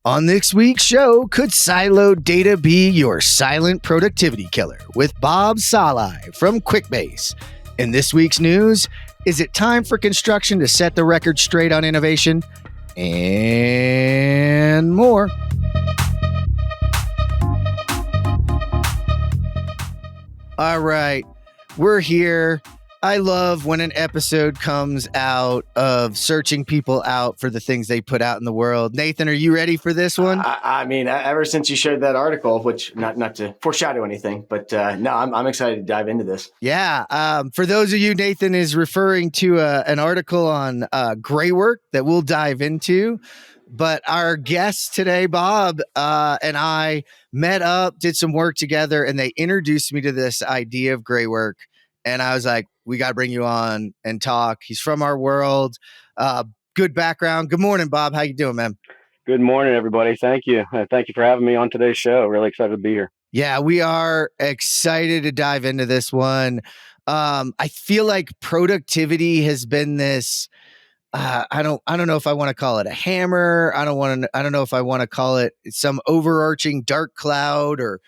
On this week's show, could siloed data be your silent productivity killer? With Bob Salaj from Quickbase. In this week's news, is it time for construction to set the record straight on innovation? And more. All right, we're here. I love when an episode comes out of searching people out for the things they put out in the world. Nathan, are you ready for this one? I mean, ever since you shared that article, which not to foreshadow anything, but no, I'm excited to dive into this. Yeah. For those of you, Nathan is referring to an article on gray work that we'll dive into. But our guest today, Bob, and I met up, did some work together, and they introduced me to this idea of gray work. And I was like, we got to bring you on and talk. He's from our world. Good background. Good morning, Bob. How you doing, man? Good morning, everybody. Thank you. Thank you for having me on today's show. Really excited to be here. Yeah, we are excited to dive into this one. I feel like productivity has been this. I don't know if I want to call it a hammer. I don't know if I want to call it some overarching dark cloud or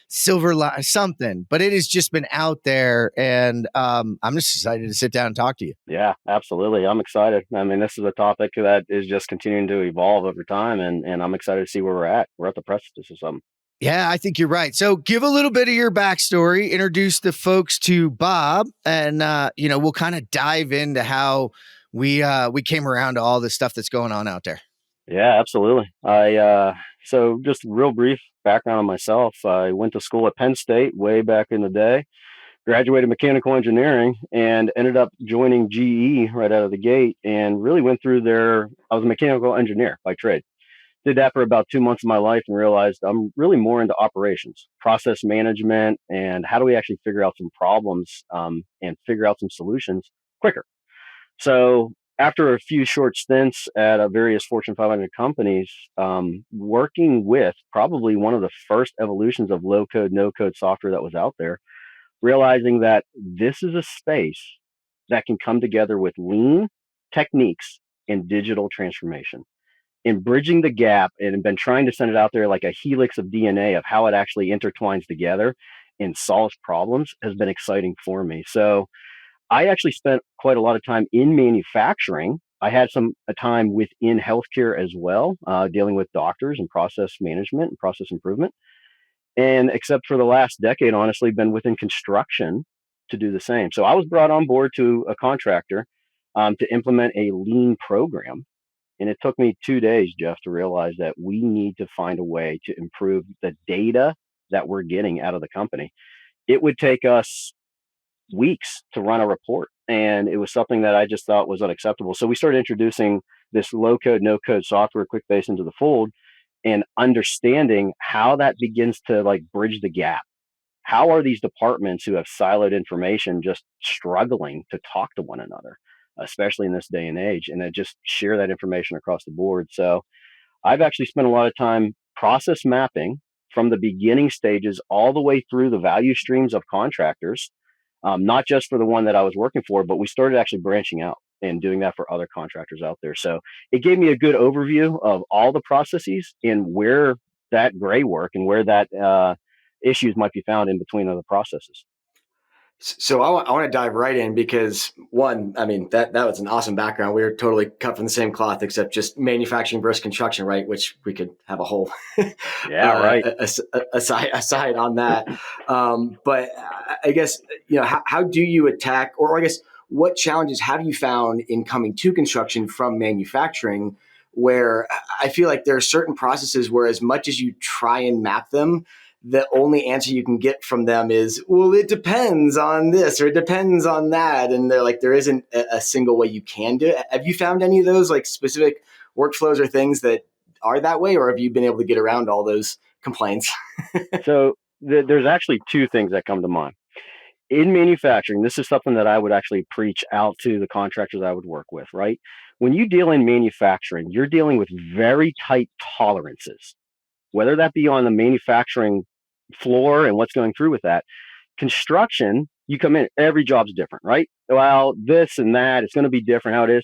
silver line, something, but it has just been out there, and I'm just excited to sit down and talk to you. Yeah, absolutely. I'm excited. I mean, this is a topic that is just continuing to evolve over time, and I'm excited to see where we're at. We're at the precipice of something. Yeah, I think you're right. So give a little bit of your backstory, introduce the folks to Bob, and we'll kind of dive into how we came around to all the stuff that's going on out there. Yeah, absolutely. So just real brief background on myself. I went to school at Penn State way back in the day, graduated mechanical engineering, and ended up joining GE right out of the gate, and really went through I was a mechanical engineer by trade. Did that for about 2 months of my life and realized I'm really more into operations, process management, and how do we actually figure out some problems and figure out some solutions quicker. So after a few short stints at various Fortune 500 companies, working with probably one of the first evolutions of low-code, no-code software that was out there, realizing that this is a space that can come together with lean techniques and digital transformation. In bridging the gap, and been trying to send it out there like a helix of DNA of how it actually intertwines together and solves problems has been exciting for me. So I actually spent quite a lot of time in manufacturing. I had a time within healthcare as well, dealing with doctors and process management and process improvement. And except for the last decade, honestly, been within construction to do the same. So I was brought on board to a contractor to implement a lean program. And it took me 2 days, Jeff, to realize that we need to find a way to improve the data that we're getting out of the company. It would take us weeks to run a report, and it was something that I just thought was unacceptable. So we started introducing this low-code, no-code software, Quickbase, into the fold, and understanding how that begins to bridge the gap. How are these departments who have siloed information just struggling to talk to one another, especially in this day and age, and then just share that information across the board? So I've actually spent a lot of time process mapping from the beginning stages all the way through the value streams of contractors, not just for the one that I was working for, but we started actually branching out and doing that for other contractors out there. So it gave me a good overview of all the processes and where that gray work and where that issues might be found in between other processes. So I want to dive right in because one, I mean, that was an awesome background. We were totally cut from the same cloth, except just manufacturing versus construction, right? Which we could have a whole aside on that. But I guess, how do you attack, or I guess what challenges have you found in coming to construction from manufacturing, where I feel like there are certain processes where as much as you try and map them, the only answer you can get from them is, well, it depends on this or it depends on that. And they're like, there isn't a single way you can do it. Have you found any of those specific workflows or things that are that way, or have you been able to get around all those complaints? So there's actually two things that come to mind. In manufacturing, this is something that I would actually preach out to the contractors I would work with, right? When you deal in manufacturing, you're dealing with very tight tolerances, whether that be on the manufacturing floor and what's going through with that. Construction, you come in, every job's different, right? Well, this and that, it's going to be different how it is.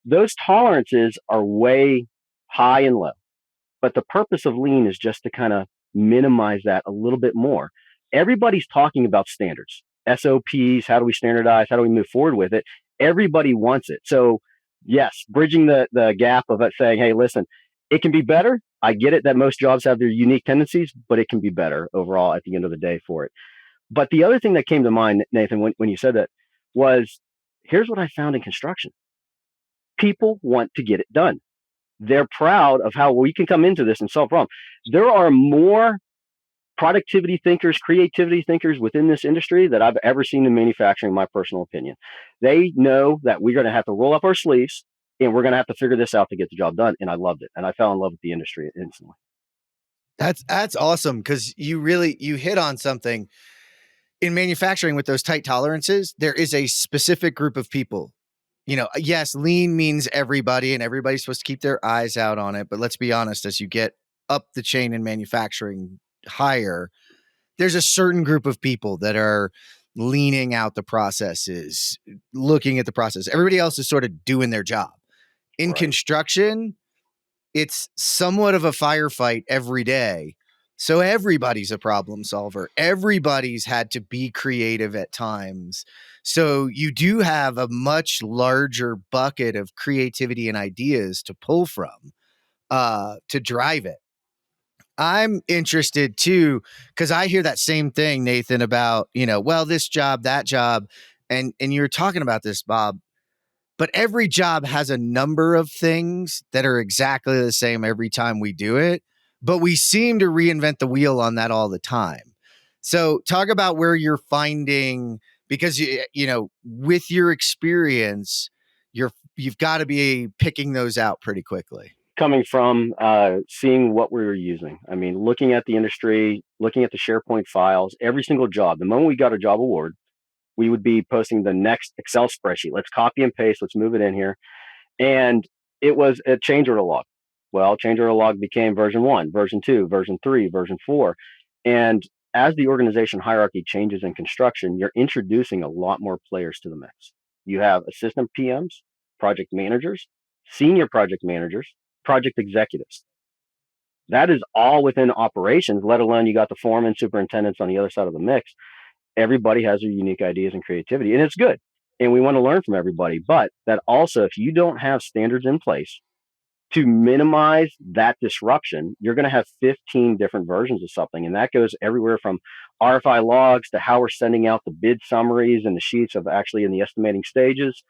Those tolerances are way high and low. But the purpose of lean is just to kind of minimize that a little bit more. Everybody's talking about standards, SOPs. How do we standardize? How do we move forward with it? Everybody wants it. So yes, bridging the gap of it, saying, hey, listen, it can be better. I get it that most jobs have their unique tendencies, but it can be better overall at the end of the day for it. But the other thing that came to mind, Nathan, when you said that, was here's what I found in construction. People want to get it done. They're proud of how we can come into this and solve problems. There are more productivity thinkers, creativity thinkers within this industry that I've ever seen in manufacturing, in my personal opinion. They know that we're going to have to roll up our sleeves and we're going to have to figure this out to get the job done. And I loved it. And I fell in love with the industry instantly. That's awesome, because you hit on something. In manufacturing, with those tight tolerances, there is a specific group of people. Yes, lean means everybody, and everybody's supposed to keep their eyes out on it. But let's be honest, as you get up the chain in manufacturing higher, there's a certain group of people that are leaning out the processes, looking at the process. Everybody else is sort of doing their job. In construction, it's somewhat of a firefight every day. So everybody's a problem solver. Everybody's had to be creative at times. So you do have a much larger bucket of creativity and ideas to pull from to drive it. I'm interested too, because I hear that same thing, Nathan, about, well, this job, that job. And you're talking about this, Bob. But every job has a number of things that are exactly the same every time we do it. But we seem to reinvent the wheel on that all the time. So talk about where you're finding, because, with your experience, you've got to be picking those out pretty quickly. Coming from seeing what we were using. I mean, looking at the industry, looking at the SharePoint files, every single job. The moment we got a job award, we would be posting the next Excel spreadsheet. Let's copy and paste. Let's move it in here. And it was a change order log. Well, change order log became version 1, version 2, version 3, version 4. And as the organization hierarchy changes in construction, you're introducing a lot more players to the mix. You have assistant PMs, project managers, senior project managers, project executives. That is all within operations, let alone you got the foreman, superintendents on the other side of the mix. Everybody has their unique ideas and creativity, and it's good. And we want to learn from everybody. But that also, if you don't have standards in place to minimize that disruption, you're going to have 15 different versions of something. And that goes everywhere from RFI logs to how we're sending out the bid summaries and the sheets of actually in the estimating stages,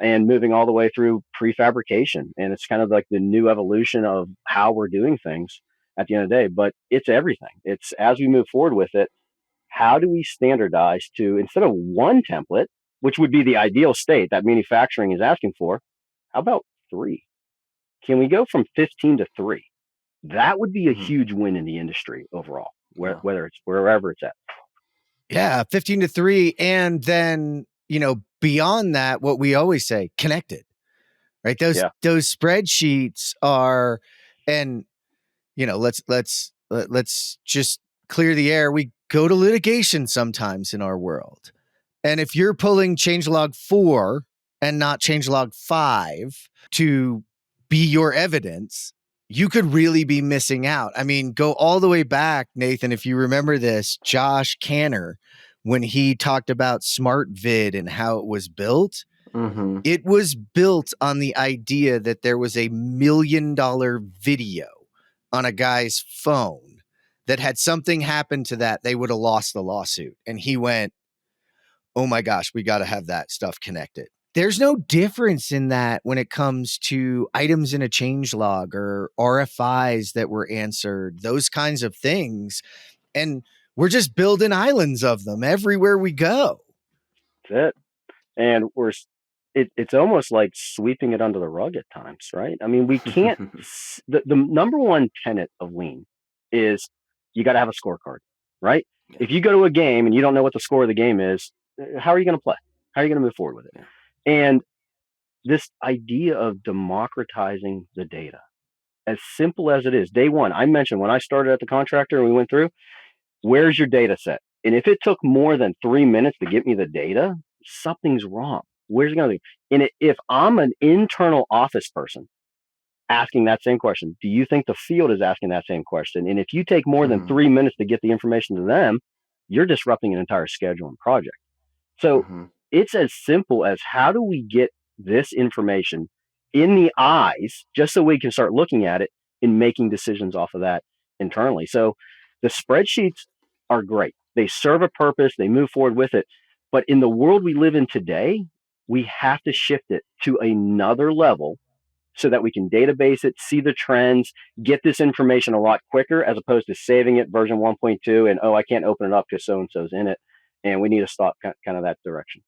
and moving all the way through prefabrication. And it's kind of like the new evolution of how we're doing things at the end of the day. But it's everything. It's as we move forward with it, how do we standardize to, instead of one template, which would be the ideal state that manufacturing is asking for, how about 3? Can we go from 15 to 3? That would be a huge win in the industry overall, whether it's wherever it's at. Yeah, 15 to 3. And then, beyond that, what we always say, connected, right? Those spreadsheets are, and, let's just clear the air. We go to litigation sometimes in our world. And if you're pulling changelog 4 and not changelog 5 to be your evidence, you could really be missing out. I mean, go all the way back, Nathan, if you remember this, Josh Canner, when he talked about SmartVid and how it was built, it was built on the idea that there was a $1 million video on a guy's phone that had something happen to that, they would have lost the lawsuit. And he went, oh my gosh, we got to have that stuff connected. There's no difference in that when it comes to items in a change log or RFIs that were answered, those kinds of things. And we're just building islands of them everywhere we go. That's it. And it's almost like sweeping it under the rug at times, right? I mean, we can't, the number one tenet of lean is you got to have a scorecard, right? Yeah. If you go to a game and you don't know what the score of the game is, how are you going to play? How are you going to move forward with it? Yeah. And this idea of democratizing the data, as simple as it is, day one, I mentioned when I started at the contractor and we went through, where's your data set? And if it took more than 3 minutes to get me the data, something's wrong. Where's it going to be? And if I'm an internal office person asking that same question? Do you think the field is asking that same question? And if you take more than 3 minutes to get the information to them, you're disrupting an entire schedule and project. So it's as simple as, how do we get this information in the eyes just so we can start looking at it and making decisions off of that internally. So the spreadsheets are great. They serve a purpose. They move forward with it. But in the world we live in today, we have to shift it to another level so that we can database it, see the trends, get this information a lot quicker, as opposed to saving it version 1.2 and, oh, I can't open it up because so-and-so's in it. And we need to stop kind of that direction.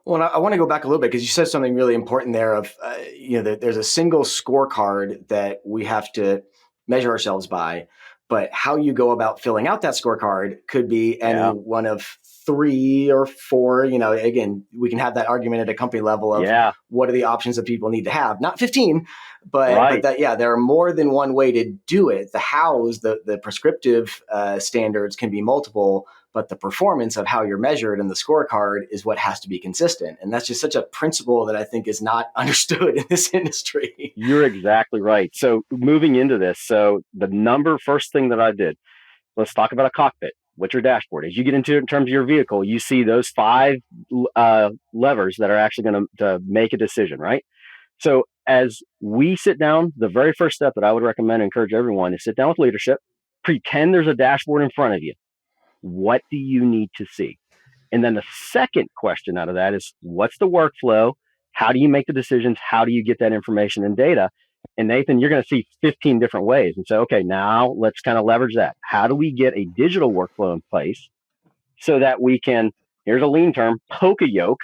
Well, I want to go back a little bit because you said something really important there of, there's a single scorecard that we have to measure ourselves by, but how you go about filling out that scorecard could be any one of 3 or 4. Again, we can have that argument at a company level of what are the options that people need to have, not 15, but that, there are more than one way to do it. The hows, the prescriptive standards can be multiple, but the performance of how you're measured in the scorecard is what has to be consistent. And that's just such a principle that I think is not understood in this industry. You're exactly right. So moving into this, so the first thing that I did, let's talk about a cockpit. What's your dashboard? As you get into it in terms of your vehicle, you see those 5 levers that are actually going to make a decision, right? So as we sit down, the very first step that I would recommend and encourage everyone is sit down with leadership, pretend there's a dashboard in front of you. What do you need to see? And then the second question out of that is, what's the workflow? How do you make the decisions? How do you get that information and data? And Nathan, you're going to see 15 different ways and say, okay, now let's kind of leverage that. How do we get a digital workflow in place so that we can, here's a lean term, Poka-yoke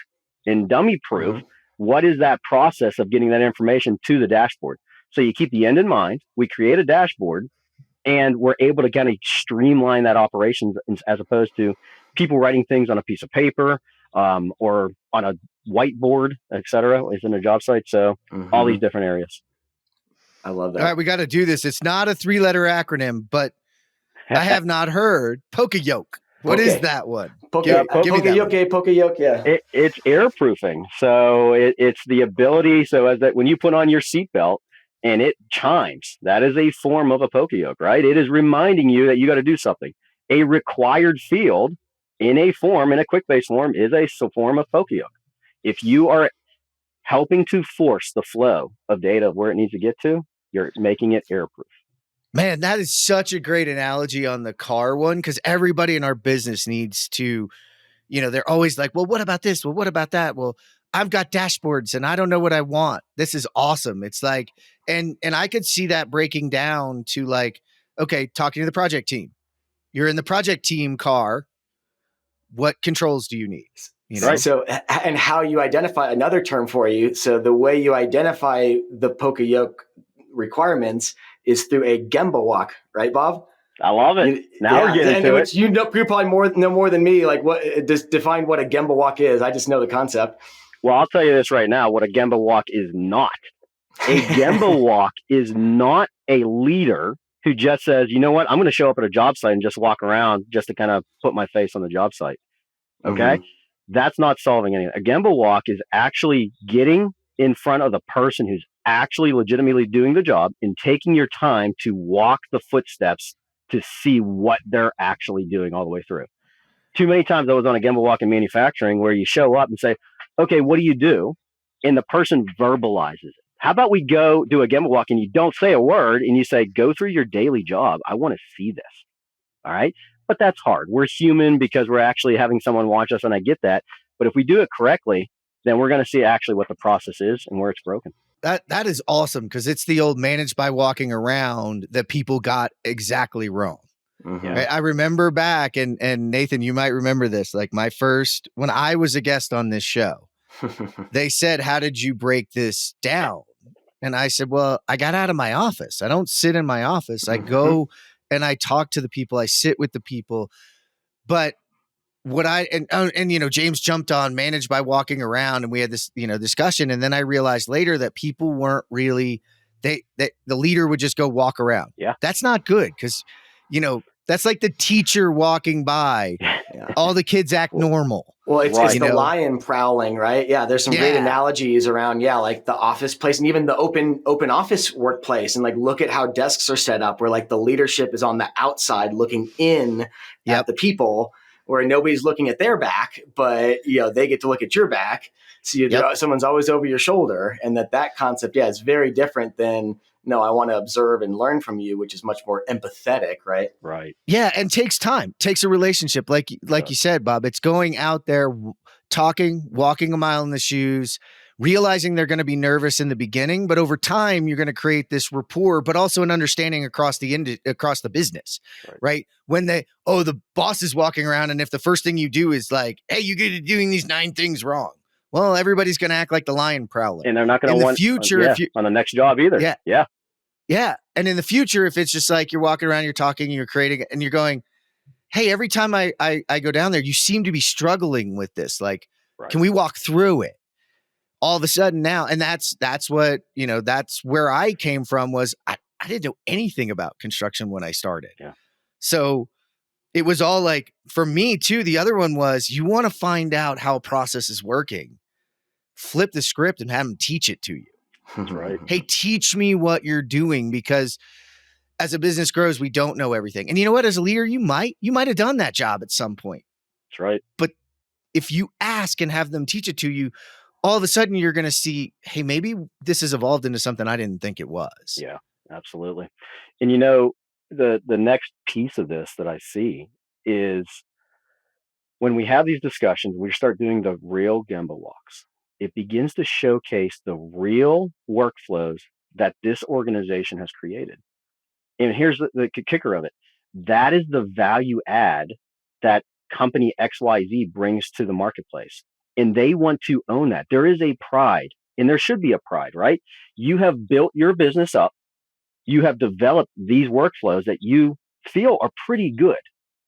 and dummy proof. What is that process of getting that information to the dashboard? So you keep the end in mind. We create a dashboard, and we're able to kind of streamline that operations as opposed to people writing things on a piece of paper or on a whiteboard, et cetera, is in a job site. So all these different areas. I love that. All right, we got to do this. It's not a 3-letter acronym, but I have not heard Poka-yoke. What is that one? Poka-yoke, yeah. It's airproofing. So it's the ability. So as that when you put on your seatbelt and it chimes, that is a form of a Poka-yoke, right? It is reminding you that you got to do something. A required field in a Quickbase form, is a form of Poka-yoke. If you are helping to force the flow of data where it needs to get to, you're making it airproof. Man, that is such a great analogy on the car one, because everybody in our business needs to, they're always like, well, what about this? Well, what about that? Well, I've got dashboards and I don't know what I want. This is awesome. It's like, and I could see that breaking down to like, okay, talking to the project team. You're in the project team car. What controls do you need? Right. So, and how you identify, another term for you. So the way you identify the Poka-yoke requirements is through a Gemba walk, right, Bob? I love it. We're getting into it. You probably know more than me. Like, what? Just define what a Gemba walk is. I just know the concept. Well, I'll tell you this right now: what a Gemba walk is not. A Gemba walk is not a leader who just says, you know what, I'm going to show up at a job site and just walk around just to kind of put my face on the job site. Okay, that's not solving anything. A Gemba walk is actually getting in front of the person who's actually legitimately doing the job and taking your time to walk the footsteps to see what they're actually doing all the way through. Too many times I was on a Gemba walk in manufacturing where you show up and say, okay, what do you do? And the person verbalizes it. How about we go do a Gemba walk and you don't say a word and you say, go through your daily job. I want to see this. All right. But that's hard. We're human because we're actually having someone watch us, and I get that. But if we do it correctly, then we're going to see actually what the process is and where it's broken. That is awesome, because it's the old managed by walking around that people got exactly wrong. Right? I remember back, and Nathan, you might remember this, like when I was a guest on this show, they said, how did you break this down? And I said, well, I got out of my office. I don't sit in my office. I go and I talk to the people. I sit with the people. But what James jumped on managed by walking around, and we had this, discussion. And then I realized later that people weren't really, the leader would just go walk around. Yeah. That's not good, because, that's like the teacher walking by. All the kids act normal. Well, it's Right. the lion prowling, right? Yeah, there's some great analogies around, like the office place and even the open office workplace. And like, look at how desks are set up where like the leadership is on the outside looking in at the people, where nobody's looking at their back, but they get to look at your back. So someone's always over your shoulder, and that concept, is very different than, no, I want to observe and learn from you, which is much more empathetic, right? Right. Yeah, and takes time, takes a relationship. Like you said, Bob, it's going out there, talking, walking a mile in the shoes, realizing they're going to be nervous in the beginning, but over time you're going to create this rapport, but also an understanding across the business, right? When the boss is walking around, and if the first thing you do is like, hey, you're doing these 9 things wrong, well, everybody's going to act like the lion prowler, and they're not going to want future on the next job either. Yeah. And in the future, if it's just like you're walking around, you're talking, you're creating, and you're going, hey, every time I go down there, you seem to be struggling with this. Like, can we walk through it? All of a sudden now, and that's what, that's where I came from, was I didn't know anything about construction when I started. Yeah. So it was all like, for me too, the other one was, you want to find out how a process is working, flip the script and have them teach it to you. That's right. Hey, teach me what you're doing, because as a business grows, we don't know everything. And you know what? As a leader, you might have done that job at some point. That's right. But if you ask and have them teach it to you, all of a sudden you're going to see, hey, maybe this has evolved into something I didn't think it was. Yeah, absolutely. And the next piece of this that I see is when we have these discussions, we start doing the real Gemba walks. It begins to showcase the real workflows that this organization has created. And here's the kicker of it. That is the value add that company XYZ brings to the marketplace. And they want to own that. There is a pride, and there should be a pride, right? You have built your business up. You have developed these workflows that you feel are pretty good.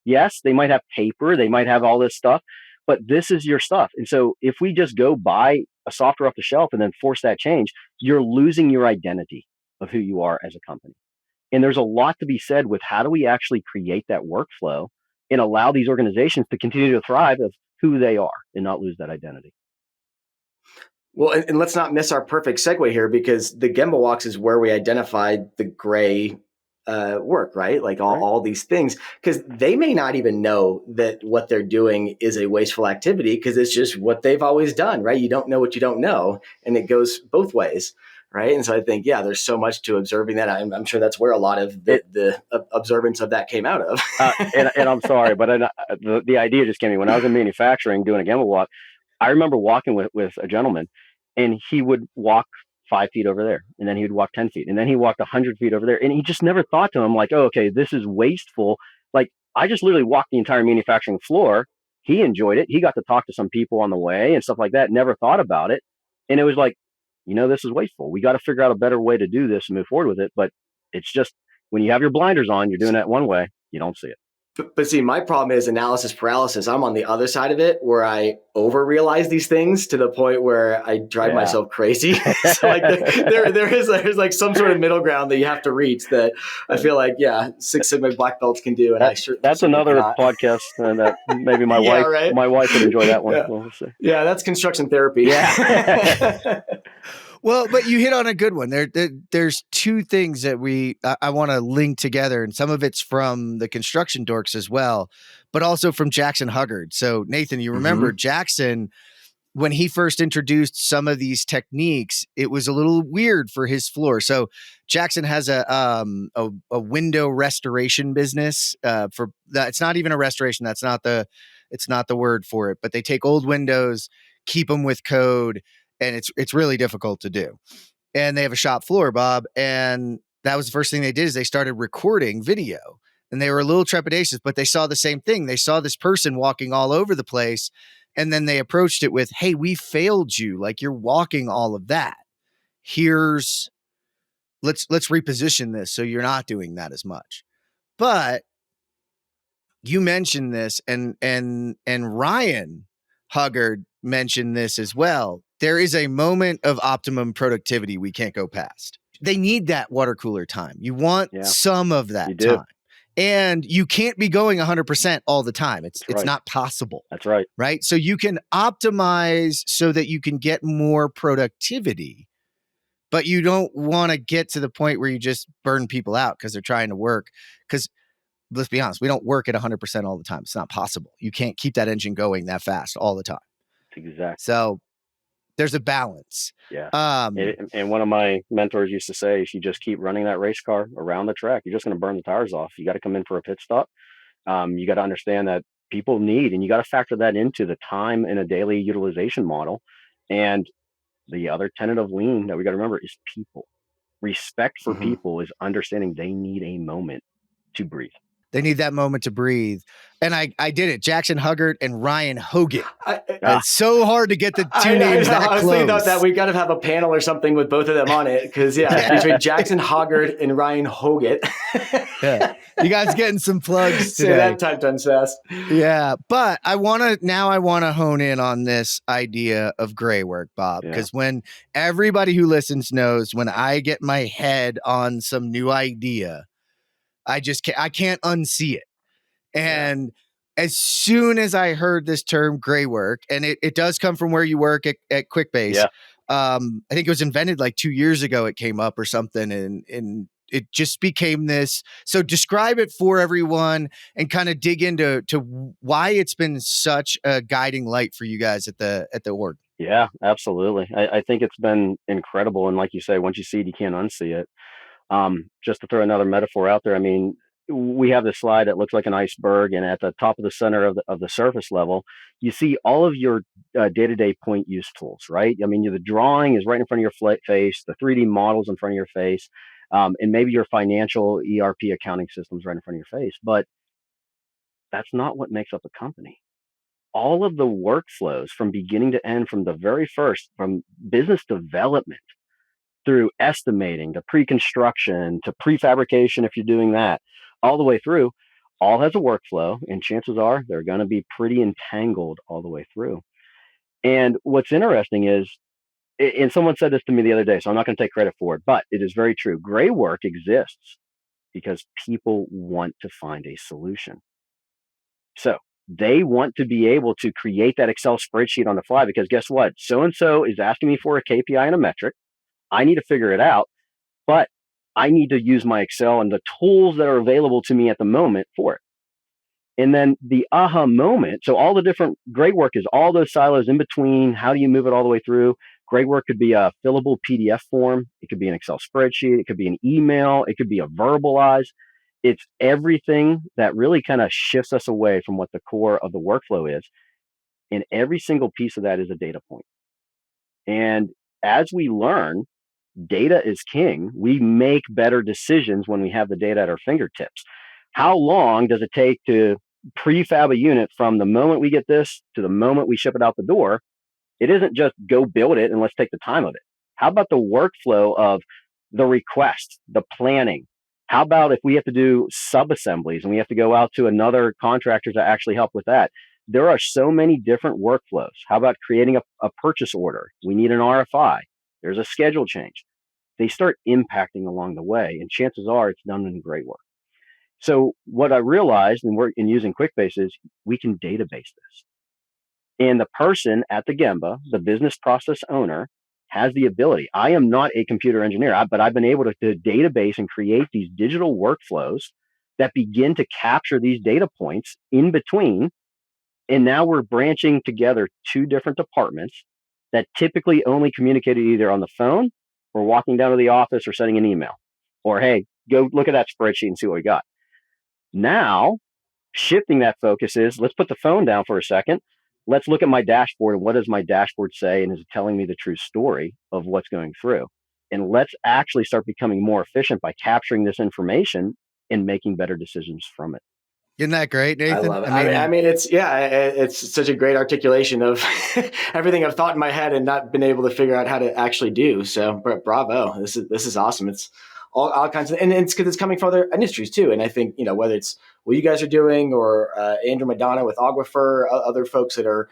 Yes, they might have paper, they might have all this stuff, but this is your stuff. And so if we just go buy a software off the shelf and then force that change, you're losing your identity of who you are as a company. And there's a lot to be said with how do we actually create that workflow and allow these organizations to continue to thrive of who they are and not lose that identity. Well, and let's not miss our perfect segue here, because the Gemba Walks is where we identified the gray work, right? Like all these things, because they may not even know that what they're doing is a wasteful activity, because it's just what they've always done, right? You don't know what you don't know, and it goes both ways, right? And so I think, there's so much to observing that. I'm sure that's where a lot of the observance of that came out of. And I'm sorry, but the idea just came to me. When I was in manufacturing doing a Gemba walk, I remember walking with a gentleman, and he would walk 5 feet over there, and then he would walk 10 feet, and then he walked 100 feet over there. And he just never thought to him like, oh, okay, this is wasteful. Like, I just literally walked the entire manufacturing floor. He enjoyed it. He got to talk to some people on the way and stuff like that. Never thought about it. And it was like, this is wasteful. We got to figure out a better way to do this and move forward with it. But it's just, when you have your blinders on, you're doing that one way, you don't see it. But see, my problem is analysis paralysis. I'm on the other side of it, where I over-realize these things to the point where I drive myself crazy. So like there's like some sort of middle ground that you have to reach that I feel like, Six Sigma black belts can do. And that's another podcast that maybe my wife would enjoy that one. Yeah. We'll see. Yeah, that's construction therapy. Yeah. Well, but you hit on a good one. There's 2 things that I want to link together, and some of it's from the construction dorks as well, but also from Jackson Huggard. So Nathan, you remember Jackson, when he first introduced some of these techniques, it was a little weird for his floor. So Jackson has a window restoration business. For that, it's not even a restoration. It's not the word for it. But they take old windows, keep them with code, and it's really difficult to do. And they have a shop floor, Bob, and that was the first thing they did, is they started recording video. And they were a little trepidatious, but they saw the same thing. They saw this person walking all over the place. And then they approached it with, hey, we failed you. Like, you're walking all of that. Let's reposition this so you're not doing that as much. But you mentioned this, and Ryan Huggard mentioned this as well. There is a moment of optimum productivity we can't go past. They need that water cooler time. You want some of that time. And you can't be going 100% all the time. It's right. not possible. That's right. Right. So you can optimize so that you can get more productivity, but you don't want to get to the point where you just burn people out because they're trying to work. Because let's be honest, we don't work at 100% all the time. It's not possible. You can't keep that engine going that fast all the time. Exactly. So there's a balance. Yeah. And one of my mentors used to say, if you just keep running that race car around the track, you're just going to burn the tires off. You got to come in for a pit stop. You got to understand that people need, and you got to factor that into the time in a daily utilization model. And the other tenet of lean that we got to remember is people. Respect for people is understanding they need a moment to breathe. They need that moment to breathe. And I did it. Jackson Huggard and Ryan Hogan. It's so hard to get the two names that close. I was thinking about that. We got to have a panel or something with both of them on it. Because, between Jackson Huggard and Ryan Hogan. You guys getting some plugs today. Say that 10 times fast. Yeah. But I want to hone in on this idea of gray work, Bob. Because when everybody who listens knows, when I get my head on some new idea, I can't unsee it. And as soon as I heard this term gray work, and it does come from where you work at Quickbase. I think it was invented like 2 years ago. It came up or something, and it just became this. So describe it for everyone and kind of dig into why it's been such a guiding light for you guys at the org. Yeah, absolutely. I think it's been incredible. And like you say, once you see it, you can't unsee it. Just to throw another metaphor out there, I mean, we have this slide that looks like an iceberg, and at the top of the center of the surface level, you see all of your day-to-day point use tools, right? I mean, the drawing is right in front of your face, the 3D models in front of your face, and maybe your financial ERP accounting systems right in front of your face. But that's not what makes up a company. All of the workflows from beginning to end, from the very first, from business development through estimating to pre-construction to prefabrication, if you're doing that, all the way through, all has a workflow, and chances are they're going to be pretty entangled all the way through. And what's interesting is, and someone said this to me the other day, so I'm not going to take credit for it, but it is very true. Gray work exists because people want to find a solution. So they want to be able to create that Excel spreadsheet on the fly, because guess what? So-and-so is asking me for a KPI and a metric. I need to figure it out, but I need to use my Excel and the tools that are available to me at the moment for it. And then the aha moment. So all the different gray work is all those silos in between. How do you move it all the way through? Gray work could be a fillable PDF form. It could be an Excel spreadsheet. It could be an email. It could be a verbalize. It's everything that really kind of shifts us away from what the core of the workflow is. And every single piece of that is a data point. And as we learn, data is king. We make better decisions when we have the data at our fingertips. How long does it take to prefab a unit from the moment we get this to the moment we ship it out the door? It isn't just go build it and let's take the time of it. How about the workflow of the request, the planning? How about if we have to do sub-assemblies and we have to go out to another contractor to actually help with that? There are so many different workflows. How about creating a purchase order? We need an RFI. There's a schedule change. They start impacting along the way, and chances are it's done in great work. So what I realized in using Quickbase is we can database this. And the person at the Gemba, the business process owner, has the ability. I am not a computer engineer, but I've been able to database and create these digital workflows that begin to capture these data points in between. And now we're branching together two different departments that typically only communicated either on the phone or walking down to the office or sending an email, or, hey, go look at that spreadsheet and see what we got. Now, shifting that focus is, let's put the phone down for a second. Let's look at my dashboard, and what does my dashboard say, and is it telling me the true story of what's going through? And let's actually start becoming more efficient by capturing this information and making better decisions from it. Isn't that great, Nathan? I love it. I mean, it's such a great articulation of everything I've thought in my head and not been able to figure out how to actually do. So, bravo! This is awesome. It's all kinds of, and it's because it's coming from other industries too. And I think, whether it's what you guys are doing or Andrew Madonna with Aquifer, other folks that are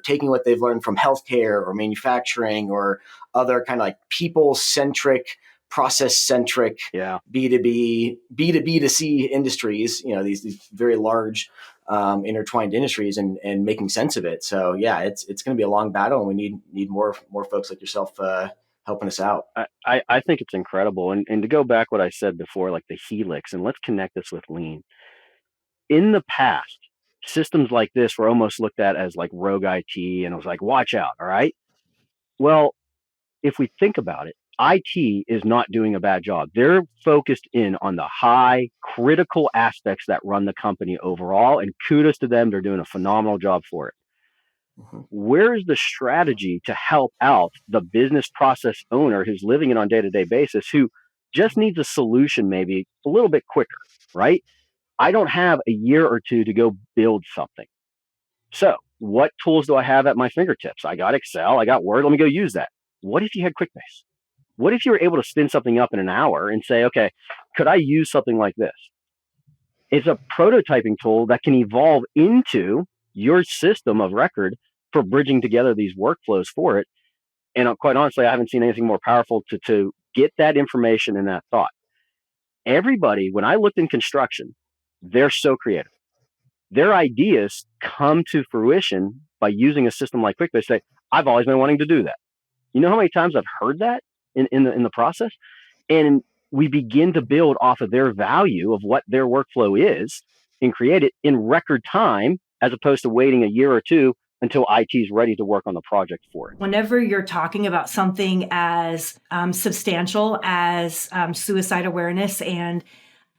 taking what they've learned from healthcare or manufacturing or other kind of like people centric process centric B2B, B2B2C industries, these very large intertwined industries, and making sense of it. So yeah, it's going to be a long battle, and we need more folks like yourself helping us out. I think it's incredible. And to go back what I said before, like the helix, and let's connect this with lean. In the past, systems like this were almost looked at as like rogue IT, and it was like, watch out. All right. Well, if we think about it, IT is not doing a bad job. They're focused in on the high critical aspects that run the company overall, and kudos to them. They're doing a phenomenal job for it. Mm-hmm. Where is the strategy to help out the business process owner who's living it on a day-to-day basis, who just needs a solution maybe a little bit quicker, right? I don't have a year or two to go build something. So what tools do I have at my fingertips? I got Excel, I got Word, let me go use that. What if you had Quickbase? What if you were able to spin something up in an hour and say, okay, could I use something like this? It's a prototyping tool that can evolve into your system of record for bridging together these workflows for it. And quite honestly, I haven't seen anything more powerful to get that information and that thought. Everybody, when I looked in construction, they're so creative. Their ideas come to fruition by using a system like Quickbase. Say, I've always been wanting to do that. You know how many times I've heard that in the process? And we begin to build off of their value of what their workflow is and create it in record time, as opposed to waiting a year or two until IT is ready to work on the project for it. Whenever you're talking about something as substantial as suicide awareness, and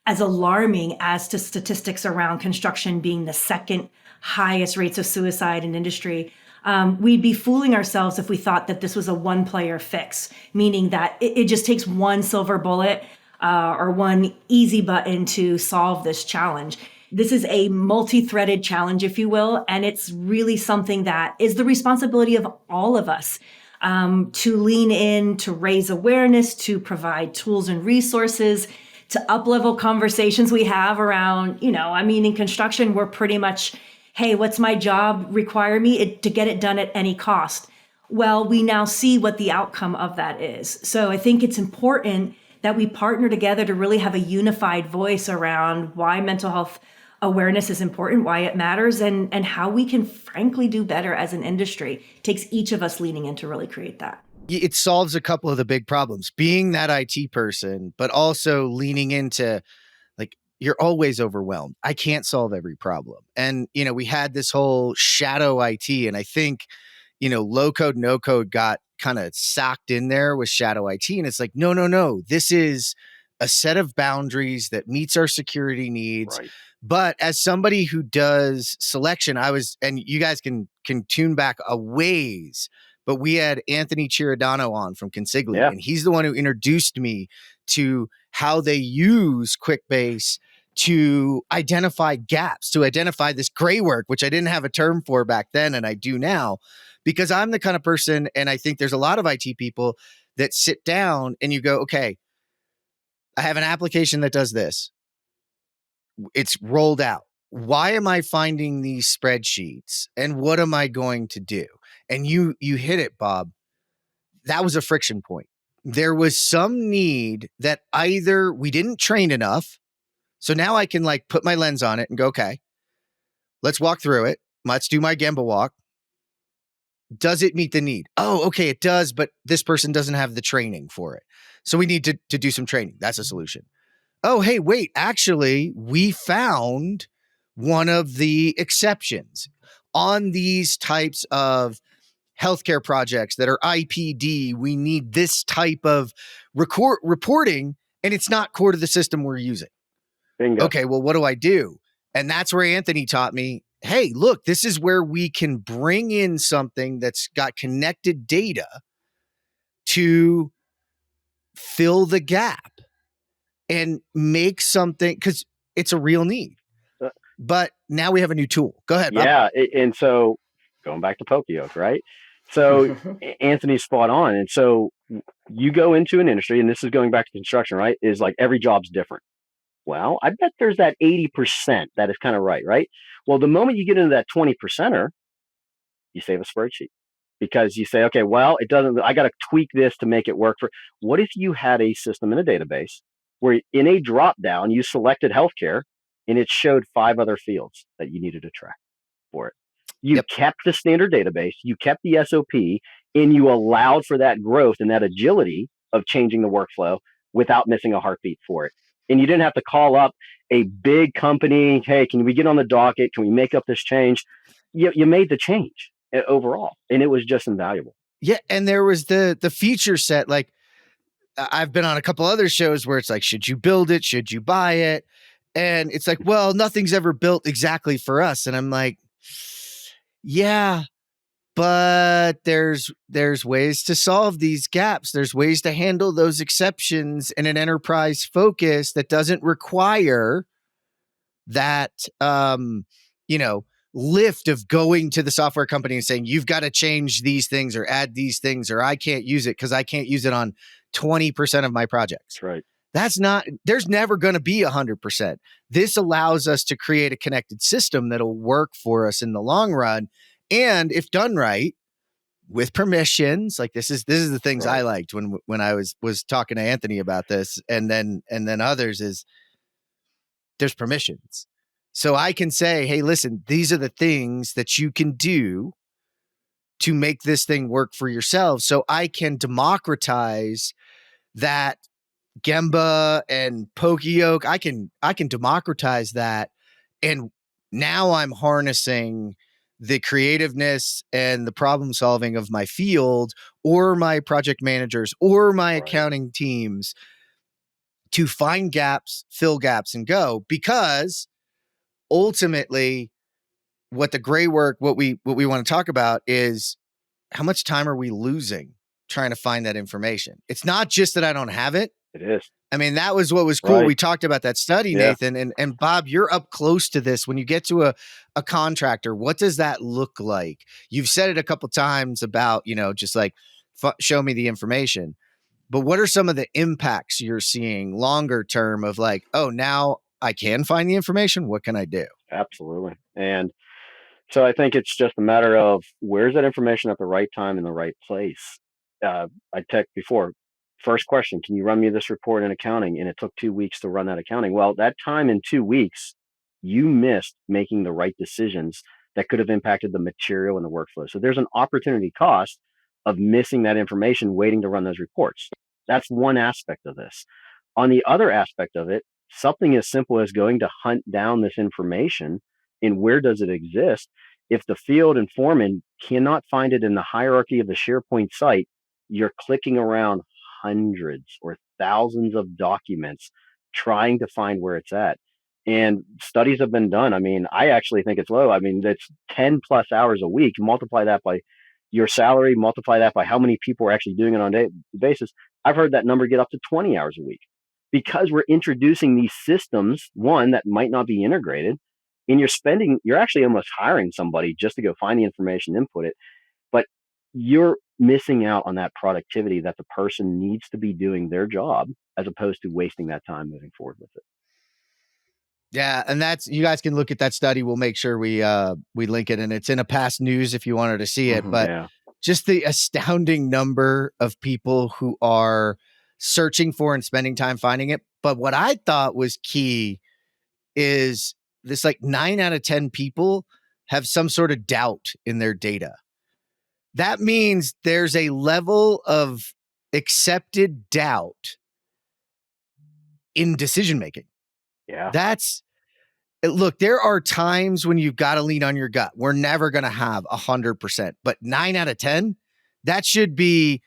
as alarming as to statistics around construction being the second highest rates of suicide in industry, we'd be fooling ourselves if we thought that this was a one-player fix, meaning that it just takes one silver bullet or one easy button to solve this challenge. This is a multi-threaded challenge, if you will, and it's really something that is the responsibility of all of us to lean in, to raise awareness, to provide tools and resources, to up-level conversations we have around, in construction, we're pretty much, hey, what's my job require me to get it done at any cost? Well, we now see what the outcome of that is. So I think it's important that we partner together to really have a unified voice around why mental health awareness is important, why it matters, and how we can frankly do better as an industry. It takes each of us leaning in to really create that. It solves a couple of the big problems, being that IT person, but also leaning into, like, you're always overwhelmed. I can't solve every problem. And, we had this whole shadow IT, and I think, low code, no code got kind of socked in there with shadow IT. And it's like, no. This is a set of boundaries that meets our security needs. Right. But as somebody who does selection, and you guys can tune back a ways, but we had Anthony Ciridano on from Consigli, and he's the one who introduced me to how they use Quickbase to identify gaps, to identify this gray work, which I didn't have a term for back then, and I do now, because I'm the kind of person, and I think there's a lot of IT people that sit down and you go, okay, I have an application that does this. It's rolled out. Why am I finding these spreadsheets, and what am I going to do? And you hit it, Bob. That was a friction point. There was some need that either we didn't train enough. So now I can put my lens on it and go, okay, let's walk through it. Let's do my Gemba walk. Does it meet the need? Oh, okay, it does, but this person doesn't have the training for it. So we need to do some training. That's a solution. Oh, hey, wait, actually, we found one of the exceptions on these types of healthcare projects that are IPD. We need this type of reporting, and it's not core to the system we're using. Bingo. Okay, well, what do I do? And that's where Anthony taught me, hey, look, this is where we can bring in something that's got connected data to fill the gap and make something, because it's a real need. But now we have a new tool. Go ahead, Bob. Yeah, and so going back to Poka-yoke, right? So Anthony's spot on. And so you go into an industry, and this is going back to construction, right? Is like every job's different. Well, I bet there's that 80% that is kind of right? Well, the moment you get into that 20%er, you save a spreadsheet. because you say, okay, well, it doesn't, I got to tweak this to make it work for. What if you had a system in a database where in a drop down you selected healthcare and it showed 5 other fields that you needed to track for it? You Yep. kept the standard database, you kept the SOP, and you allowed for that growth and that agility of changing the workflow without missing a heartbeat for it. And you didn't have to call up a big company, hey, can we get on the docket? Can we make up this change? You made the change overall, and it was just invaluable. Yeah, and there was the feature set. Like, I've been on a couple other shows where it's like, should you build it? Should you buy it? And it's like, well, nothing's ever built exactly for us. And I'm like, yeah, but there's ways to solve these gaps. There's ways to handle those exceptions in an enterprise focus that doesn't require that lift of going to the software company and saying, you've got to change these things or add these things, or I can't use it because I can't use it on 20% of my projects. That's right. There's never going to be 100%. This allows us to create a connected system that'll work for us in the long run. And if done right, with permissions, like this is the things Right. I liked when I was talking to Anthony about this, and then others, is there's permissions. So I can say, hey, listen, these are the things that you can do to make this thing work for yourself. So I can democratize that Gemba and Poka-yoke. I can democratize that. And now I'm harnessing the creativeness and the problem solving of my field or my project managers or my accounting teams to find gaps, fill gaps, and go. Because ultimately, what we want to talk about is, how much time are we losing trying to find that information? It's not just that I don't have it. It is. I mean, that was what was cool. Right. We talked about that study, Yeah. Nathan, and Bob, you're up close to this. When you get to a contractor, what does that look like? You've said it a couple times about, just like, show me the information. But what are some of the impacts you're seeing longer term of like, oh, now I can find the information. What can I do? Absolutely. And so I think it's just a matter of, where's that information at the right time in the right place? I texted before. First question, can you run me this report in accounting? And it took 2 weeks to run that accounting. Well, that time in 2 weeks, you missed making the right decisions that could have impacted the material and the workflow. So there's an opportunity cost of missing that information, waiting to run those reports. That's one aspect of this. On the other aspect of it, something as simple as going to hunt down this information and where does it exist? If the field and foreman cannot find it in the hierarchy of the SharePoint site, you're clicking around hundreds or thousands of documents trying to find where it's at. And studies have been done. I mean, I actually think it's low. I mean, that's 10 plus hours a week. Multiply that by your salary, multiply that by how many people are actually doing it on a day basis. I've heard that number get up to 20 hours a week, because we're introducing these systems, one, that might not be integrated, and you're actually almost hiring somebody just to go find the information, input it, but you're missing out on that productivity that the person needs to be doing their job, as opposed to wasting that time moving forward with it. Yeah, and you guys can look at that study. We'll make sure we link it, and it's in a past news if you wanted to see it. But Yeah. Just the astounding number of people who are searching for and spending time finding it. But what I thought was key is this, like 9 out of 10 people have some sort of doubt in their data. That means there's a level of accepted doubt in decision making. Yeah. Look, there are times when you've got to lean on your gut. We're never going to have 100%, but 9 out of 10, that should be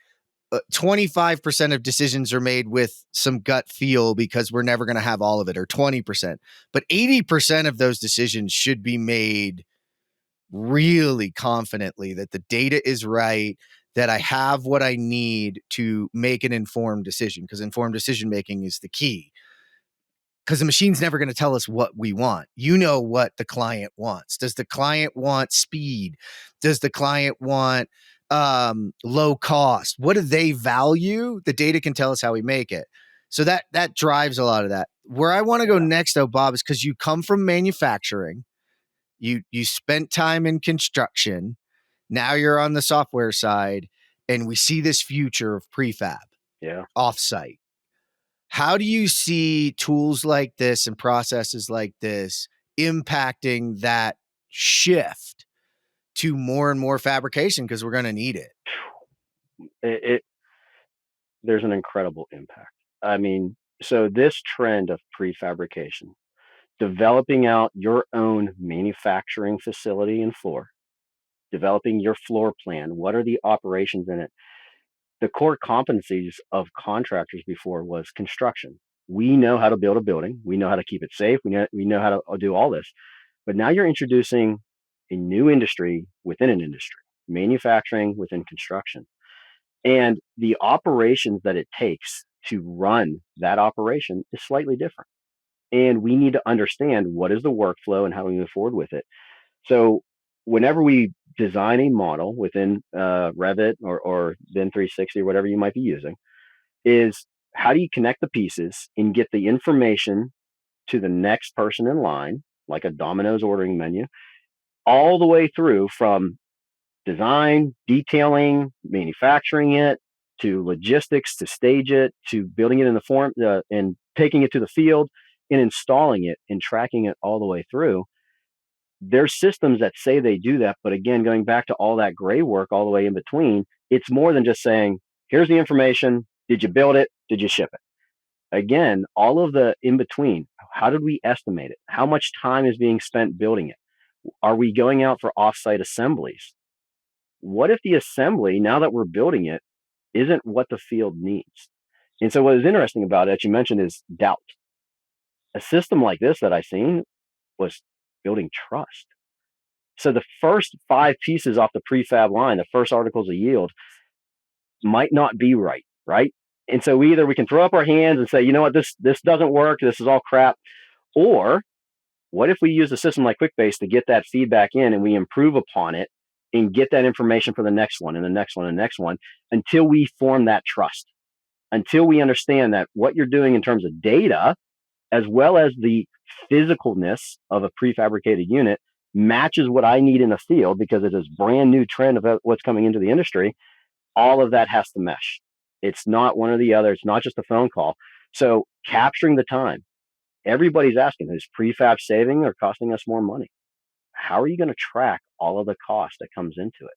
25% of decisions are made with some gut feel, because we're never going to have all of it, or 20%. But 80% of those decisions should be made really confidently that the data is right, that I have what I need to make an informed decision, because informed decision making is the key. Because the machine's never going to tell us what we want. You know what the client wants. Does the client want speed? Does the client want low cost? What do they value? The data can tell us how we make it. So that drives a lot of that. Where I want to go next, though, Bob, is because you come from manufacturing. You spent time in construction. Now you're on the software side, and we see this future of prefab offsite. How do you see tools like this and processes like this impacting that shift to more and more fabrication? Because we're going to need it. There's an incredible impact. I mean, so this trend of prefabrication, developing out your own manufacturing facility and floor, developing your floor plan, what are the operations in it? The core competencies of contractors before was construction. We know how to build a building. We know how to keep it safe. We know how to do all this. But now you're introducing a new industry within an industry, manufacturing within construction. And the operations that it takes to run that operation is slightly different. And we need to understand what is the workflow and how we move forward with it. So whenever we design a model within Revit or Vin 360 or whatever you might be using, is how do you connect the pieces and get the information to the next person in line, like a Domino's ordering menu, all the way through from design, detailing, manufacturing it, to logistics, to stage it, to building it in the form and taking it to the field and installing it and tracking it all the way through. There's systems that say they do that, but again, going back to all that gray work all the way in between, it's more than just saying, here's the information. Did you build it? Did you ship it? Again, all of the in between, how did we estimate it? How much time is being spent building it? Are we going out for offsite assemblies? What if the assembly, now that we're building it, isn't what the field needs? And so what is interesting about it, as you mentioned, is doubt. A system like this that I seen was building trust. So the first 5 pieces off the prefab line, the first articles of yield, might not be right, right? And so we can throw up our hands and say, you know what, this doesn't work, this is all crap. Or what if we use a system like Quickbase to get that feedback in and we improve upon it and get that information for the next one and the next one and the next one until we form that trust, until we understand that what you're doing in terms of data, as well as the physicalness of a prefabricated unit, matches what I need in the field because it is brand new trend of what's coming into the industry. All of that has to mesh. It's not one or the other. It's not just a phone call. So capturing the time. Everybody's asking, is prefab saving or costing us more money? How are you going to track all of the cost that comes into it?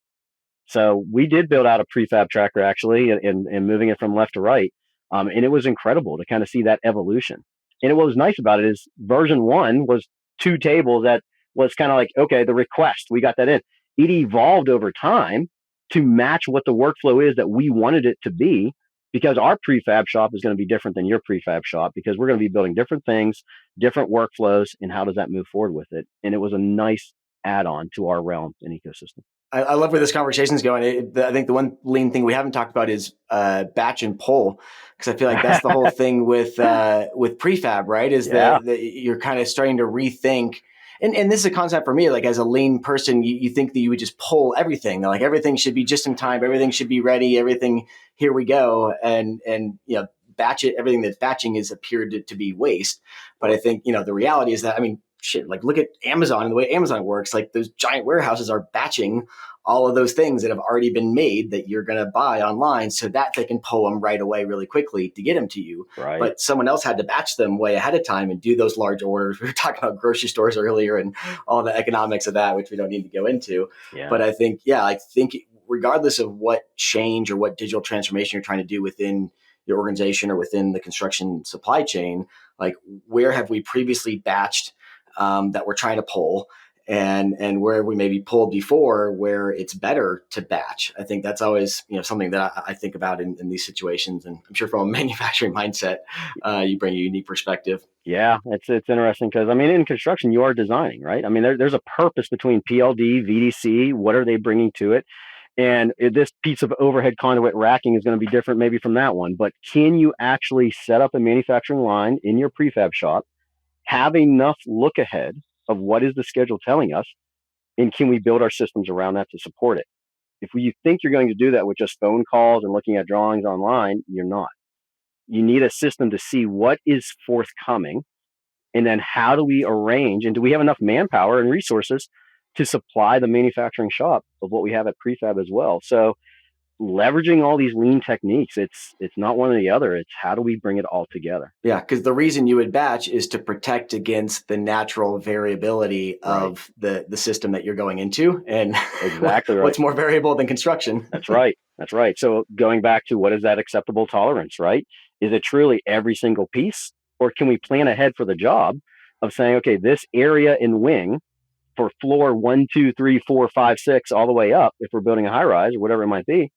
So we did build out a prefab tracker actually and moving it from left to right. And it was incredible to kind of see that evolution. And what was nice about it is version 1 was 2 tables that was kind of like, okay, the request, we got that in. It evolved over time to match what the workflow is that we wanted it to be, because our prefab shop is going to be different than your prefab shop because we're going to be building different things, different workflows, and how does that move forward with it? And it was a nice add-on to our realm and ecosystem. I love where this conversation is going. I think the one lean thing we haven't talked about is batch and pull, because I feel like that's the whole thing with prefab, right? Is that you're kind of starting to rethink. And this is a concept for me, like as a lean person, you think that you would just pull everything. Like everything should be just in time, everything should be ready, everything, here we go. And you know, batch it, everything that's batching is appeared to be waste. But I think, you know, the reality is that, I mean, shit, like look at Amazon and the way Amazon works. Like those giant warehouses are batching all of those things that have already been made that you're going to buy online so that they can pull them right away really quickly to get them to you. Right. But someone else had to batch them way ahead of time and do those large orders. We were talking about grocery stores earlier and all the economics of that, which we don't need to go into. Yeah. But I think, I think regardless of what change or what digital transformation you're trying to do within your organization or within the construction supply chain, like where have we previously batched that we're trying to pull, and where we maybe pulled before where it's better to batch. I think that's always, you know, something that I think about in these situations. And I'm sure from a manufacturing mindset, you bring a unique perspective. Yeah, it's interesting because, I mean, in construction, you are designing, right? I mean, there's a purpose between PLD, VDC, what are they bringing to it? And this piece of overhead conduit racking is going to be different maybe from that one. But can you actually set up a manufacturing line in your prefab shop, have enough look ahead of what is the schedule telling us, and can we build our systems around that to support it? If you think you're going to do that with just phone calls and looking at drawings online, you're not. You need a system to see what is forthcoming, and then how do we arrange, and do we have enough manpower and resources to supply the manufacturing shop of what we have at prefab as well. So leveraging all these lean techniques, it's not one or the other. It's how do we bring it all together? Yeah, because the reason you would batch is to protect against the natural variability of the system that you're going into. And exactly right. What's more variable than construction? That's right. That's right. So going back to what is that acceptable tolerance, right? Is it truly every single piece? Or can we plan ahead for the job of saying, okay, this area in wing for floor 1, 2, 3, 4, 5, 6, all the way up, if we're building a high rise or whatever it might be,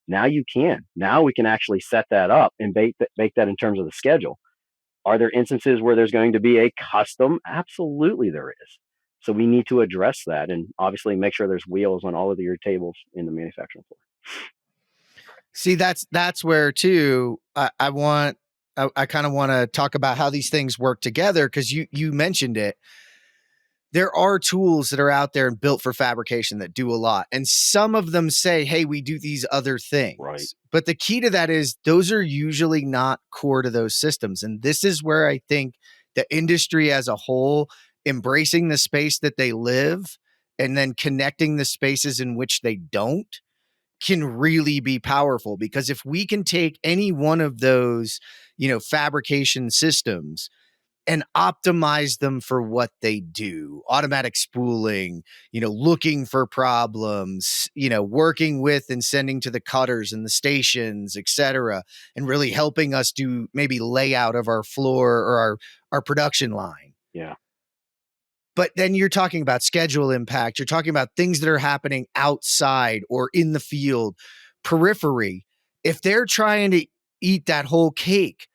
now you can. Now we can actually set that up and bake that in terms of the schedule. Are there instances where there's going to be a custom? Absolutely there is. So we need to address that and obviously make sure there's wheels on all of your tables in the manufacturing floor. See, that's where too, I kind of want to talk about how these things work together, because you mentioned it. There are tools that are out there and built for fabrication that do a lot. And some of them say, hey, we do these other things. Right. But the key to that is those are usually not core to those systems. And this is where I think the industry as a whole, embracing the space that they live and then connecting the spaces in which they don't, can really be powerful. Because if we can take any one of those, fabrication systems and optimize them for what they do, automatic spooling, looking for problems, working with and sending to the cutters and the stations, et cetera, and really helping us do maybe layout of our floor or our production line. Yeah. But then you're talking about schedule impact. You're talking about things that are happening outside or in the field, periphery. If they're trying to eat that whole cake,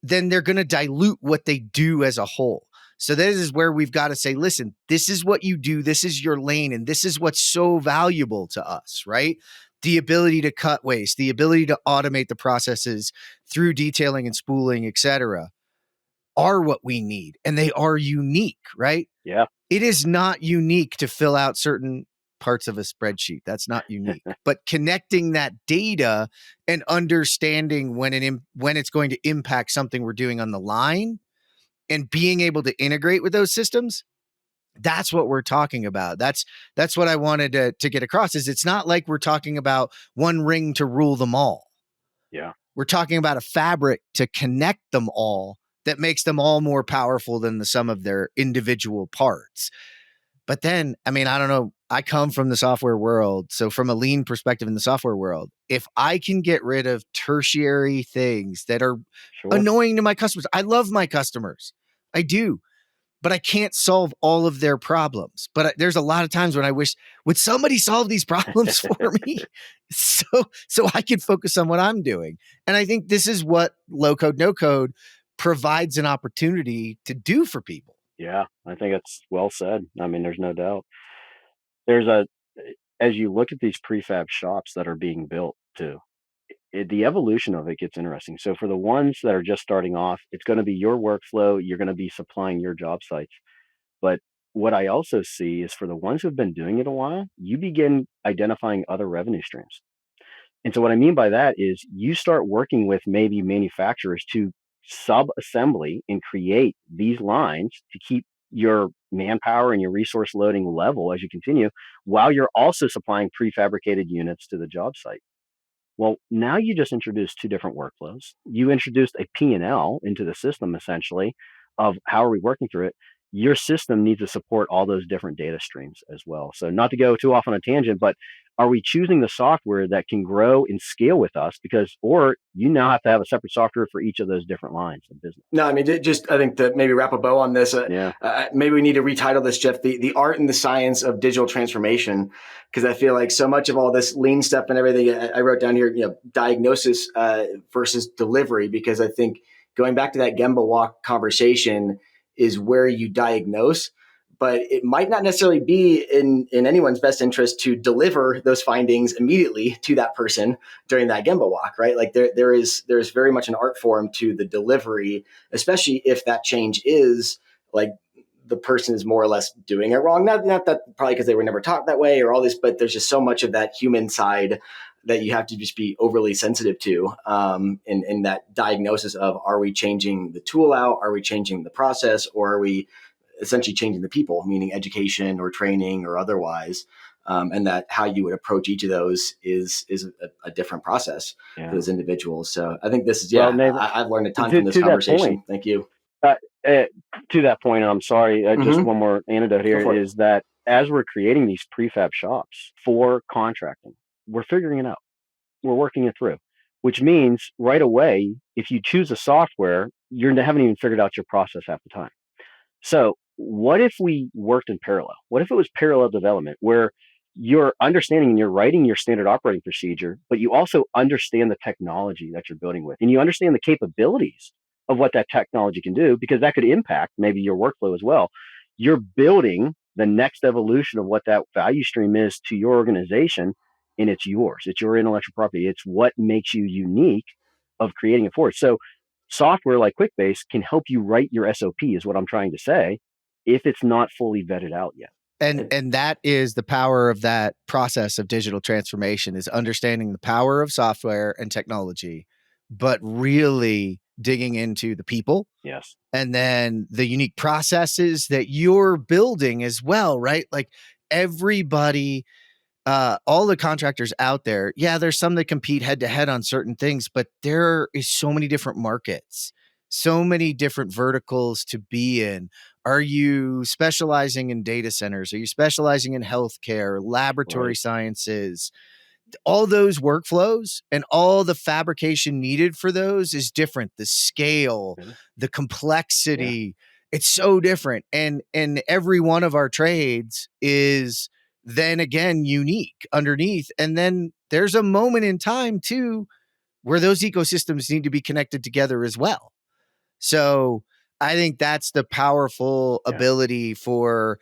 then they're going to dilute what they do as a whole. So this is where we've got to say, listen, this is what you do. This is your lane. And this is what's so valuable to us, right? The ability to cut waste, the ability to automate the processes through detailing and spooling, et cetera, are what we need. And they are unique, right? Yeah. It is not unique to fill out certain parts of a spreadsheet. That's not unique. But connecting that data and understanding when it's going to impact something we're doing on the line and being able to integrate with those systems, that's what we're talking about. That's what I wanted to get across, is it's not like we're talking about one ring to rule them all. Yeah. We're talking about a fabric to connect them all that makes them all more powerful than the sum of their individual parts. But then, I don't know, I come from the software world. So from a lean perspective in the software world, if I can get rid of tertiary things that are annoying to my customers, I love my customers. I do. But I can't solve all of their problems. But there's a lot of times when I wish, would somebody solve these problems for me? So I can focus on what I'm doing. And I think this is what low code, no code provides an opportunity to do for people. Yeah, I think that's well said. There's no doubt. As you look at these prefab shops that are being built too, the evolution of it gets interesting. So for the ones that are just starting off, it's going to be your workflow. You're going to be supplying your job sites. But what I also see is for the ones who've been doing it a while, you begin identifying other revenue streams. And so what I mean by that is you start working with maybe manufacturers to sub-assembly and create these lines to keep your manpower and your resource loading level as you continue, while you're also supplying prefabricated units to the job site. Well, now you just introduced two different workflows. You introduced a P&L into the system, essentially, of how are we working through it. Your system needs to support all those different data streams as well. So not to go too off on a tangent, but are we choosing the software that can grow and scale with us? Or you now have to have a separate software for each of those different lines of business. No, I think that maybe wrap a bow on this. Maybe we need to retitle this, Jeff, the art and the science of digital transformation. Because I feel like so much of all this lean stuff and everything, I wrote down here, diagnosis versus delivery, because I think going back to that Gemba walk conversation is where you diagnose. But it might not necessarily be in anyone's best interest to deliver those findings immediately to that person during that Gemba walk, right? Like there's very much an art form to the delivery, especially if that change is like the person is more or less doing it wrong. Not that probably because they were never taught that way or all this, but there's just so much of that human side that you have to just be overly sensitive to in that diagnosis of, are we changing the tool out? Are we changing the process? Or are we essentially changing the people, meaning education or training or otherwise. And that how you would approach each of those is a different process for those individuals. So I think this is, Well, Nathan, I've learned a ton from this conversation. Thank you. To that point, and I'm sorry, just one more anecdote here is that as we're creating these prefab shops for contracting, we're figuring it out. We're working it through, which means right away, if you choose a software, you haven't even figured out your process half the time. So what if we worked in parallel? What if it was parallel development where you're understanding and you're writing your standard operating procedure, but you also understand the technology that you're building with, and you understand the capabilities of what that technology can do, because that could impact maybe your workflow as well. You're building the next evolution of what that value stream is to your organization, and it's yours. It's your intellectual property. It's what makes you unique of creating it forward. So software like Quickbase can help you write your SOP, is what I'm trying to say, if it's not fully vetted out yet. And that is the power of that process of digital transformation, is understanding the power of software and technology, but really digging into the people. Yes. And then the unique processes that you're building as well, right? Like everybody, all the contractors out there, there's some that compete head to head on certain things, but there is so many different markets, so many different verticals to be in. Are you specializing in data centers? Are you specializing in healthcare, laboratory sciences? All those workflows and all the fabrication needed for those is different. The scale, the complexity, it's so different. And every one of our trades is then again unique underneath. And then there's a moment in time too where those ecosystems need to be connected together as well. So I think that's the powerful ability for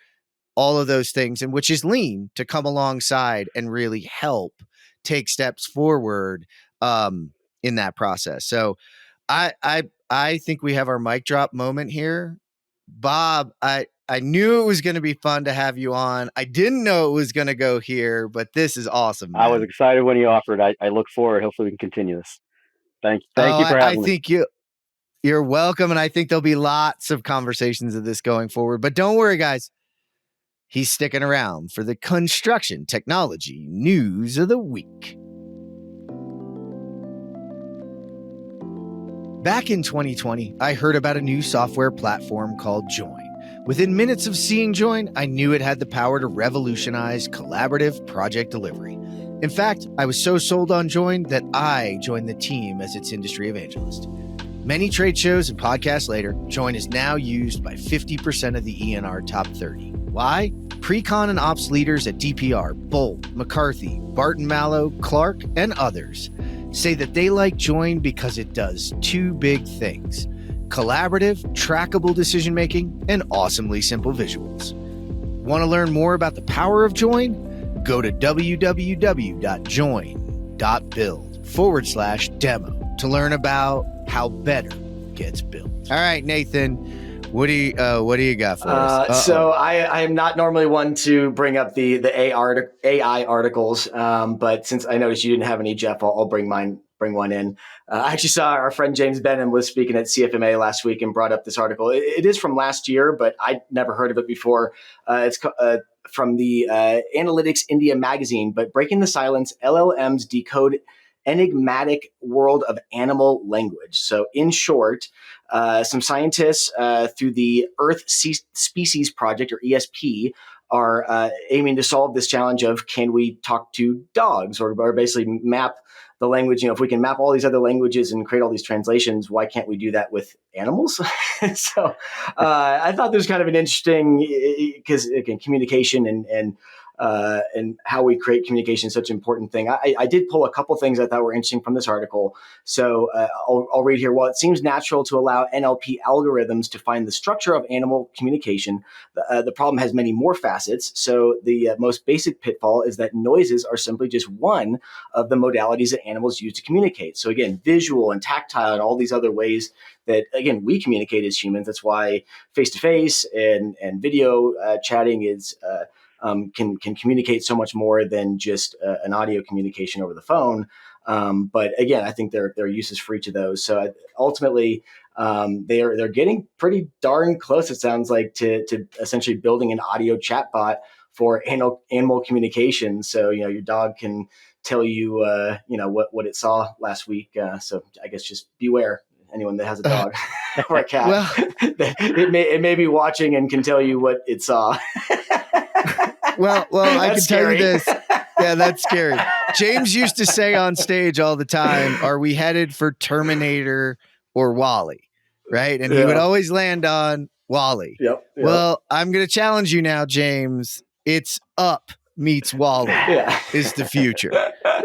all of those things, and which is lean, to come alongside and really help take steps forward in that process. So I think we have our mic drop moment here. Bob, I knew it was going to be fun to have you on. I didn't know it was going to go here, but this is awesome, man. I was excited when you offered. I look forward. Hopefully we can continue this. Thank you for having me. I think you're welcome. And I think there'll be lots of conversations of this going forward, but don't worry, guys. He's sticking around for the construction technology news of the week. Back in 2020, I heard about a new software platform called Join. Within minutes of seeing Join, I knew it had the power to revolutionize collaborative project delivery. In fact, I was so sold on Join that I joined the team as its industry evangelist. Many trade shows and podcasts later, Join is now used by 50% of the ENR top 30. Why? Pre-con and ops leaders at DPR, Bolt, McCarthy, Barton Mallow, Clark, and others say that they like Join because it does two big things: collaborative, trackable decision-making, and awesomely simple visuals. Want to learn more about the power of Join? Go to www.join.build/demo to learn about how better gets built. All right, Nathan, what do you got for us? So I am not normally one to bring up the AI articles, but since I noticed you didn't have any, Jeff, I'll bring one in. I actually saw our friend James Benham was speaking at CFMA last week and brought up this article. It is from last year, but I'd never heard of it before. It's from the Analytics India magazine, but Breaking the Silence, LLMs Decode Enigmatic World of Animal Language. So in short, some scientists through the Earth Species Project, or ESP, are aiming to solve this challenge of, can we talk to dogs, or basically map the language? If we can map all these other languages and create all these translations, why can't we do that with animals? So I thought this was kind of an interesting, because again, communication and how we create communication is such an important thing. I did pull a couple things I thought were interesting from this article. So I'll read here. While it seems natural to allow NLP algorithms to find the structure of animal communication, the problem has many more facets. So the most basic pitfall is that noises are simply just one of the modalities that animals use to communicate. So again, visual and tactile and all these other ways that, again, we communicate as humans. That's why face-to-face and video chatting is can communicate so much more than just an audio communication over the phone. But again, I think there are uses for each of those. So ultimately, they're getting pretty darn close, it sounds like, to essentially building an audio chatbot for animal communication. So, your dog can tell you, what it saw last week. So I guess just beware, anyone that has a dog or a cat. Well, it may be watching and can tell you what it saw. well, I can tell you this. Yeah, that's scary. James used to say on stage all the time, "Are we headed for Terminator or Wall-E?" Right? And he would always land on Wall-E. Yep. Well, I'm going to challenge you now, James. It's Up meets Wall-E is the future.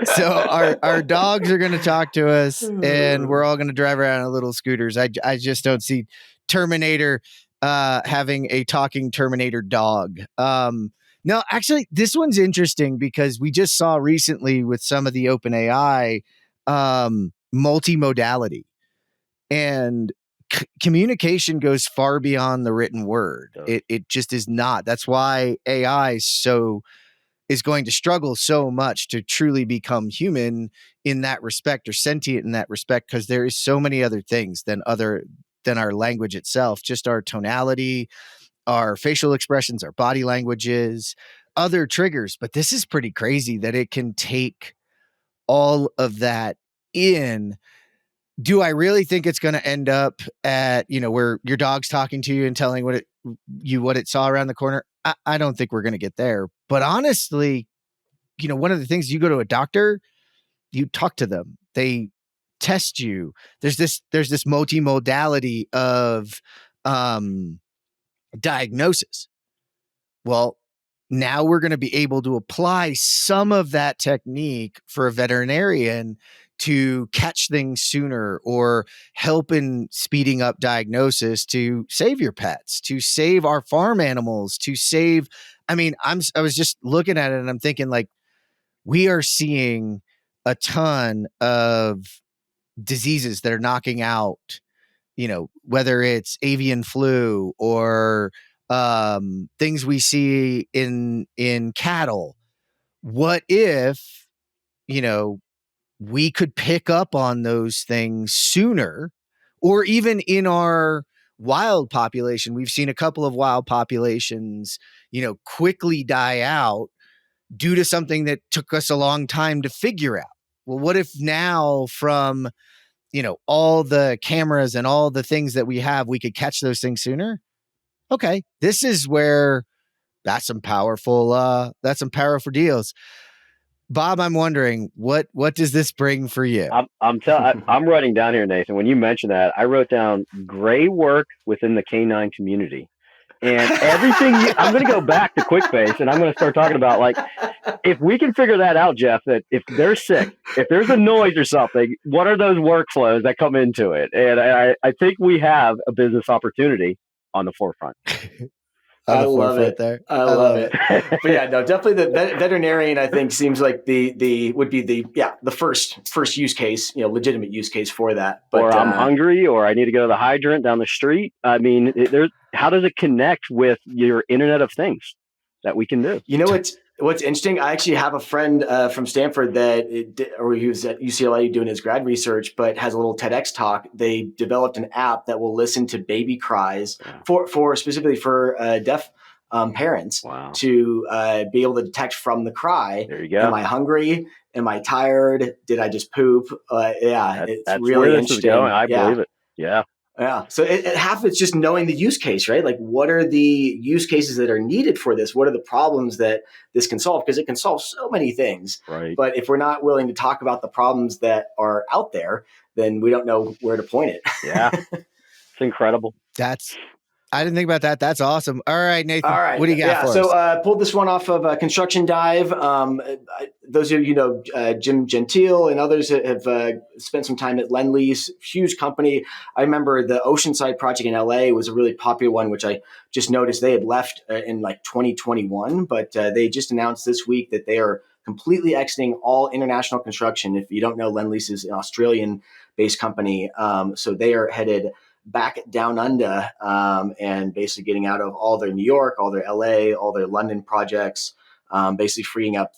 So our dogs are going to talk to us, and we're all going to drive around on little scooters. I just don't see Terminator having a talking Terminator dog. No, actually, this one's interesting because we just saw recently with some of the OpenAI multimodality, and communication goes far beyond the written word. It just is not. That's why AI is going to struggle so much to truly become human in that respect, or sentient in that respect, because there is so many other things than our language itself, just our tonality, our facial expressions, our body languages, other triggers. But this is pretty crazy that it can take all of that in. Do I really think it's going to end up at, where your dog's talking to you and telling what it saw around the corner? I don't think we're going to get there. But honestly, one of the things, you go to a doctor, you talk to them, they test you. There's this multimodality of diagnosis. Well, now we're going to be able to apply some of that technique for a veterinarian to catch things sooner, or help in speeding up diagnosis to save your pets, to save our farm animals, to save. I mean, I was just looking at it and I'm thinking, like, we are seeing a ton of diseases that are knocking out, whether it's avian flu or things we see in cattle. What if, we could pick up on those things sooner, or even in our wild population? We've seen a couple of wild populations, quickly die out due to something that took us a long time to figure out. Well, what if now, from all the cameras and all the things that we have, we could catch those things sooner? Okay, this is where that's some powerful deals. Bob, I'm wondering, what does this bring for you? I'm writing down here, Nathan. When you mentioned that, I wrote down gray work within the canine community, and everything. I'm going to go back to Quickbase, and I'm going to start talking about, like, if we can figure that out, Jeff, that if they're sick, if there's a noise or something, what are those workflows that come into it? And I think we have a business opportunity on the forefront. I love it. I love it. But yeah, no, definitely the veterinarian, I think, seems like would be the first use case, legitimate use case for that. But, or I'm hungry, or I need to go to the hydrant down the street. I mean, how does it connect with your Internet of Things that we can do? What's interesting, I actually have a friend from Stanford he was at UCLA doing his grad research, but has a little TEDx talk. They developed an app that will listen to baby cries for specifically for deaf parents to be able to detect from the cry. There you go. Am I hungry? Am I tired? Did I just poop? It's really where this interesting. Is going. I believe it. Yeah. Yeah. So half of it's just knowing the use case, right? Like, what are the use cases that are needed for this? What are the problems that this can solve? Because it can solve so many things. Right. But if we're not willing to talk about the problems that are out there, then we don't know where to point it. Yeah. It's incredible. I didn't think about that. That's awesome. All right, Nathan. All right. What do you got for us? So pulled this one off of Construction Dive. Those of you Jim Gentile and others have spent some time at Lend-Lease, huge company. I remember the Oceanside project in LA was a really popular one, which I just noticed they had left in like 2021, but they just announced this week that they are completely exiting all international construction. If you don't know, Lend-Lease is an Australian-based company. So they are headed back down under and basically getting out of all their New York, all their LA, all their London projects, basically freeing up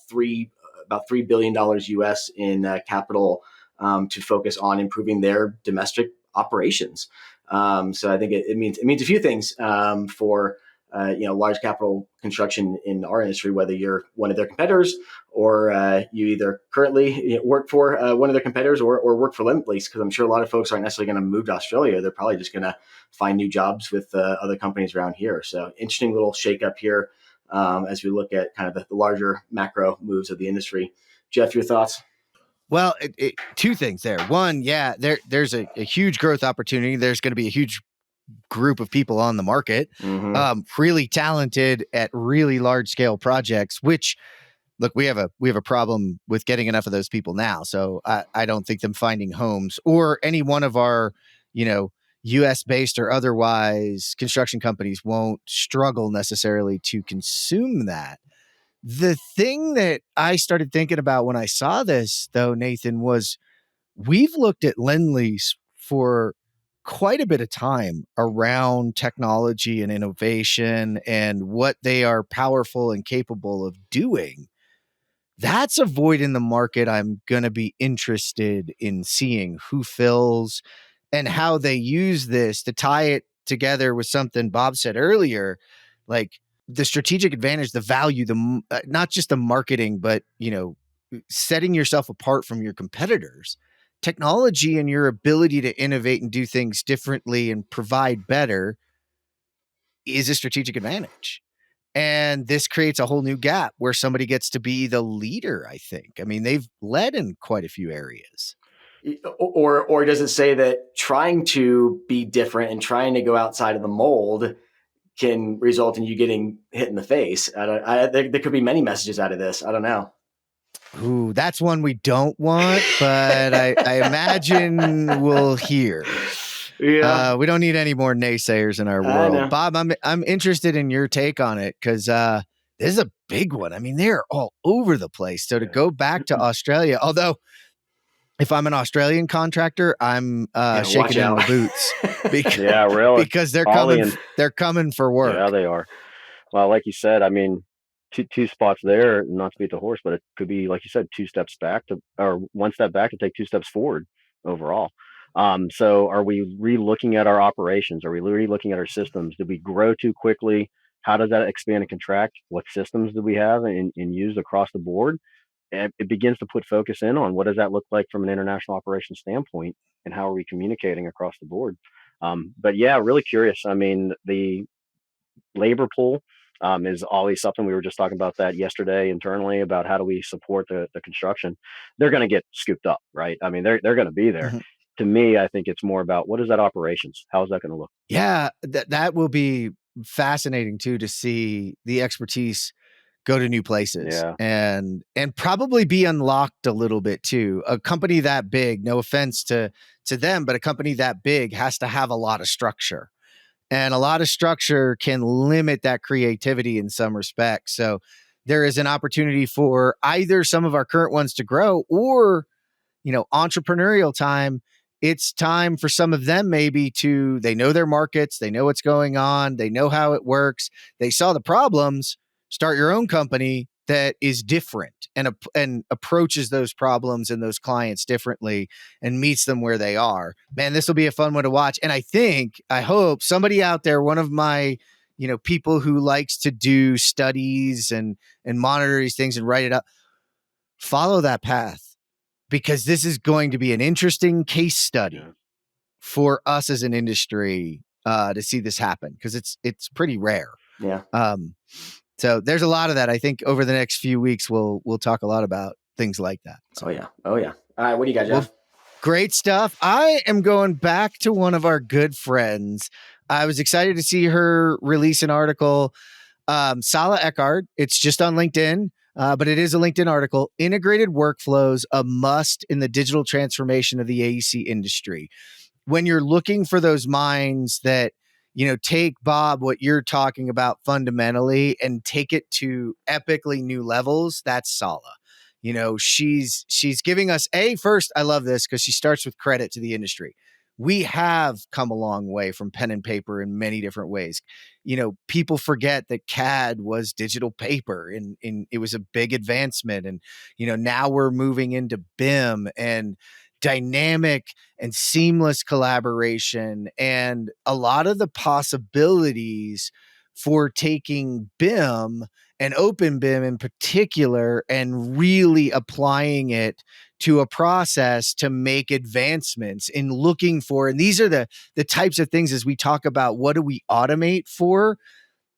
about $3 billion US in capital to focus on improving their domestic operations. So I think it means a few things for large capital construction in our industry, whether you're one of their competitors or you either currently work for one of their competitors or work for Lendlease, because I'm sure a lot of folks aren't necessarily going to move to Australia. They're probably just going to find new jobs with other companies around here. So interesting little shakeup here as we look at kind of the larger macro moves of the industry. Jeff, your thoughts? Well, two things there. One, yeah, there's a huge growth opportunity. There's going to be a huge group of people on the market, really talented at really large scale projects, which look, we have a problem with getting enough of those people now. So I don't think them finding homes or any one of our, US based or otherwise construction companies won't struggle necessarily to consume that. The thing that I started thinking about when I saw this, though, Nathan, was we've looked at Lendlease for quite a bit of time around technology and innovation and what they are powerful and capable of doing. That's a void in the market I'm going to be interested in seeing who fills and how they use this to tie it together with something Bob said earlier, like the strategic advantage, the value, not just the marketing, but, setting yourself apart from your competitors. Technology and your ability to innovate and do things differently and provide better is a strategic advantage. And this creates a whole new gap where somebody gets to be the leader, I think. I mean, they've led in quite a few areas. Or does it say that trying to be different and trying to go outside of the mold can result in you getting hit in the face? There could be many messages out of this. I don't know. Ooh, that's one we don't want, but I imagine we'll hear. Yeah, we don't need any more naysayers in our world. Bob, I'm interested in your take on it because this is a big one. I mean, they're all over the place. So to go back to Australia, although if I'm an Australian contractor, I'm shaking in my boots because they're coming for work. Yeah, they are. Well, like you said, I mean, two spots there, not to beat the horse, but it could be, like you said, one step back to take two steps forward overall. So are we re-looking at our operations? Are we re-looking at our systems? Did we grow too quickly? How does that expand and contract? What systems do we have and use across the board? And it begins to put focus in on what does that look like from an international operations standpoint, and how are we communicating across the board? But yeah, really curious. I mean, the labor pool is always something. We were just talking about that yesterday internally about how do we support the construction. They're going to get scooped up, right? I mean, they're going to be there. To me, I think it's more about what is that operations? How is that going to look? Yeah, that will be fascinating too, to see the expertise go to new places and probably be unlocked a little bit too. A company that big, no offense to them, but a company that big has to have a lot of structure. And a lot of structure can limit that creativity in some respects. So there is an opportunity for either some of our current ones to grow or, entrepreneurial time. It's time for some of them maybe they know their markets, they know what's going on, they know how it works. They saw the problems, start your own company that is different and approaches those problems and those clients differently and meets them where they are. Man, this will be a fun one to watch. And I hope somebody out there, one of my, people who likes to do studies and monitor these things and write it up, follow that path, because this is going to be an interesting case study for us as an industry to see this happen, because it's pretty rare. Yeah. So there's a lot of that. I think over the next few weeks, we'll talk a lot about things like that. So. Oh yeah. All right. What do you got, Jeff? Well, great stuff. I am going back to one of our good friends. I was excited to see her release an article. Sala Eckhart. It's just on LinkedIn, but it is a LinkedIn article. Integrated workflows, a must in the digital transformation of the AEC industry. When you're looking for those minds that, take, Bob, what you're talking about fundamentally and take it to epically new levels, that's Sala. She's giving us first, I love this because she starts with credit to the industry. We have come a long way from pen and paper in many different ways. People forget that CAD was digital paper and it was a big advancement. And, now we're moving into BIM, and dynamic and seamless collaboration, and a lot of the possibilities for taking BIM and open BIM in particular and really applying it to a process to make advancements in looking for. And these are the types of things as we talk about what do we automate for.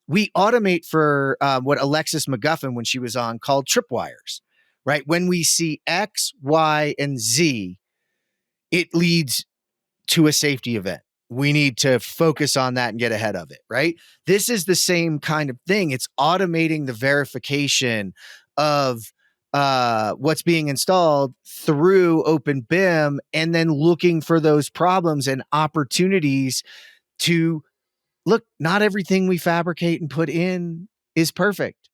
We automate for what Alexis McGuffin, when she was on, called tripwires, right? When we see X, Y, and Z, it leads to a safety event. We need to focus on that and get ahead of it, right? This is the same kind of thing. It's automating the verification of what's being installed through Open BIM and then looking for those problems and opportunities to look. Not everything we fabricate and put in is perfect,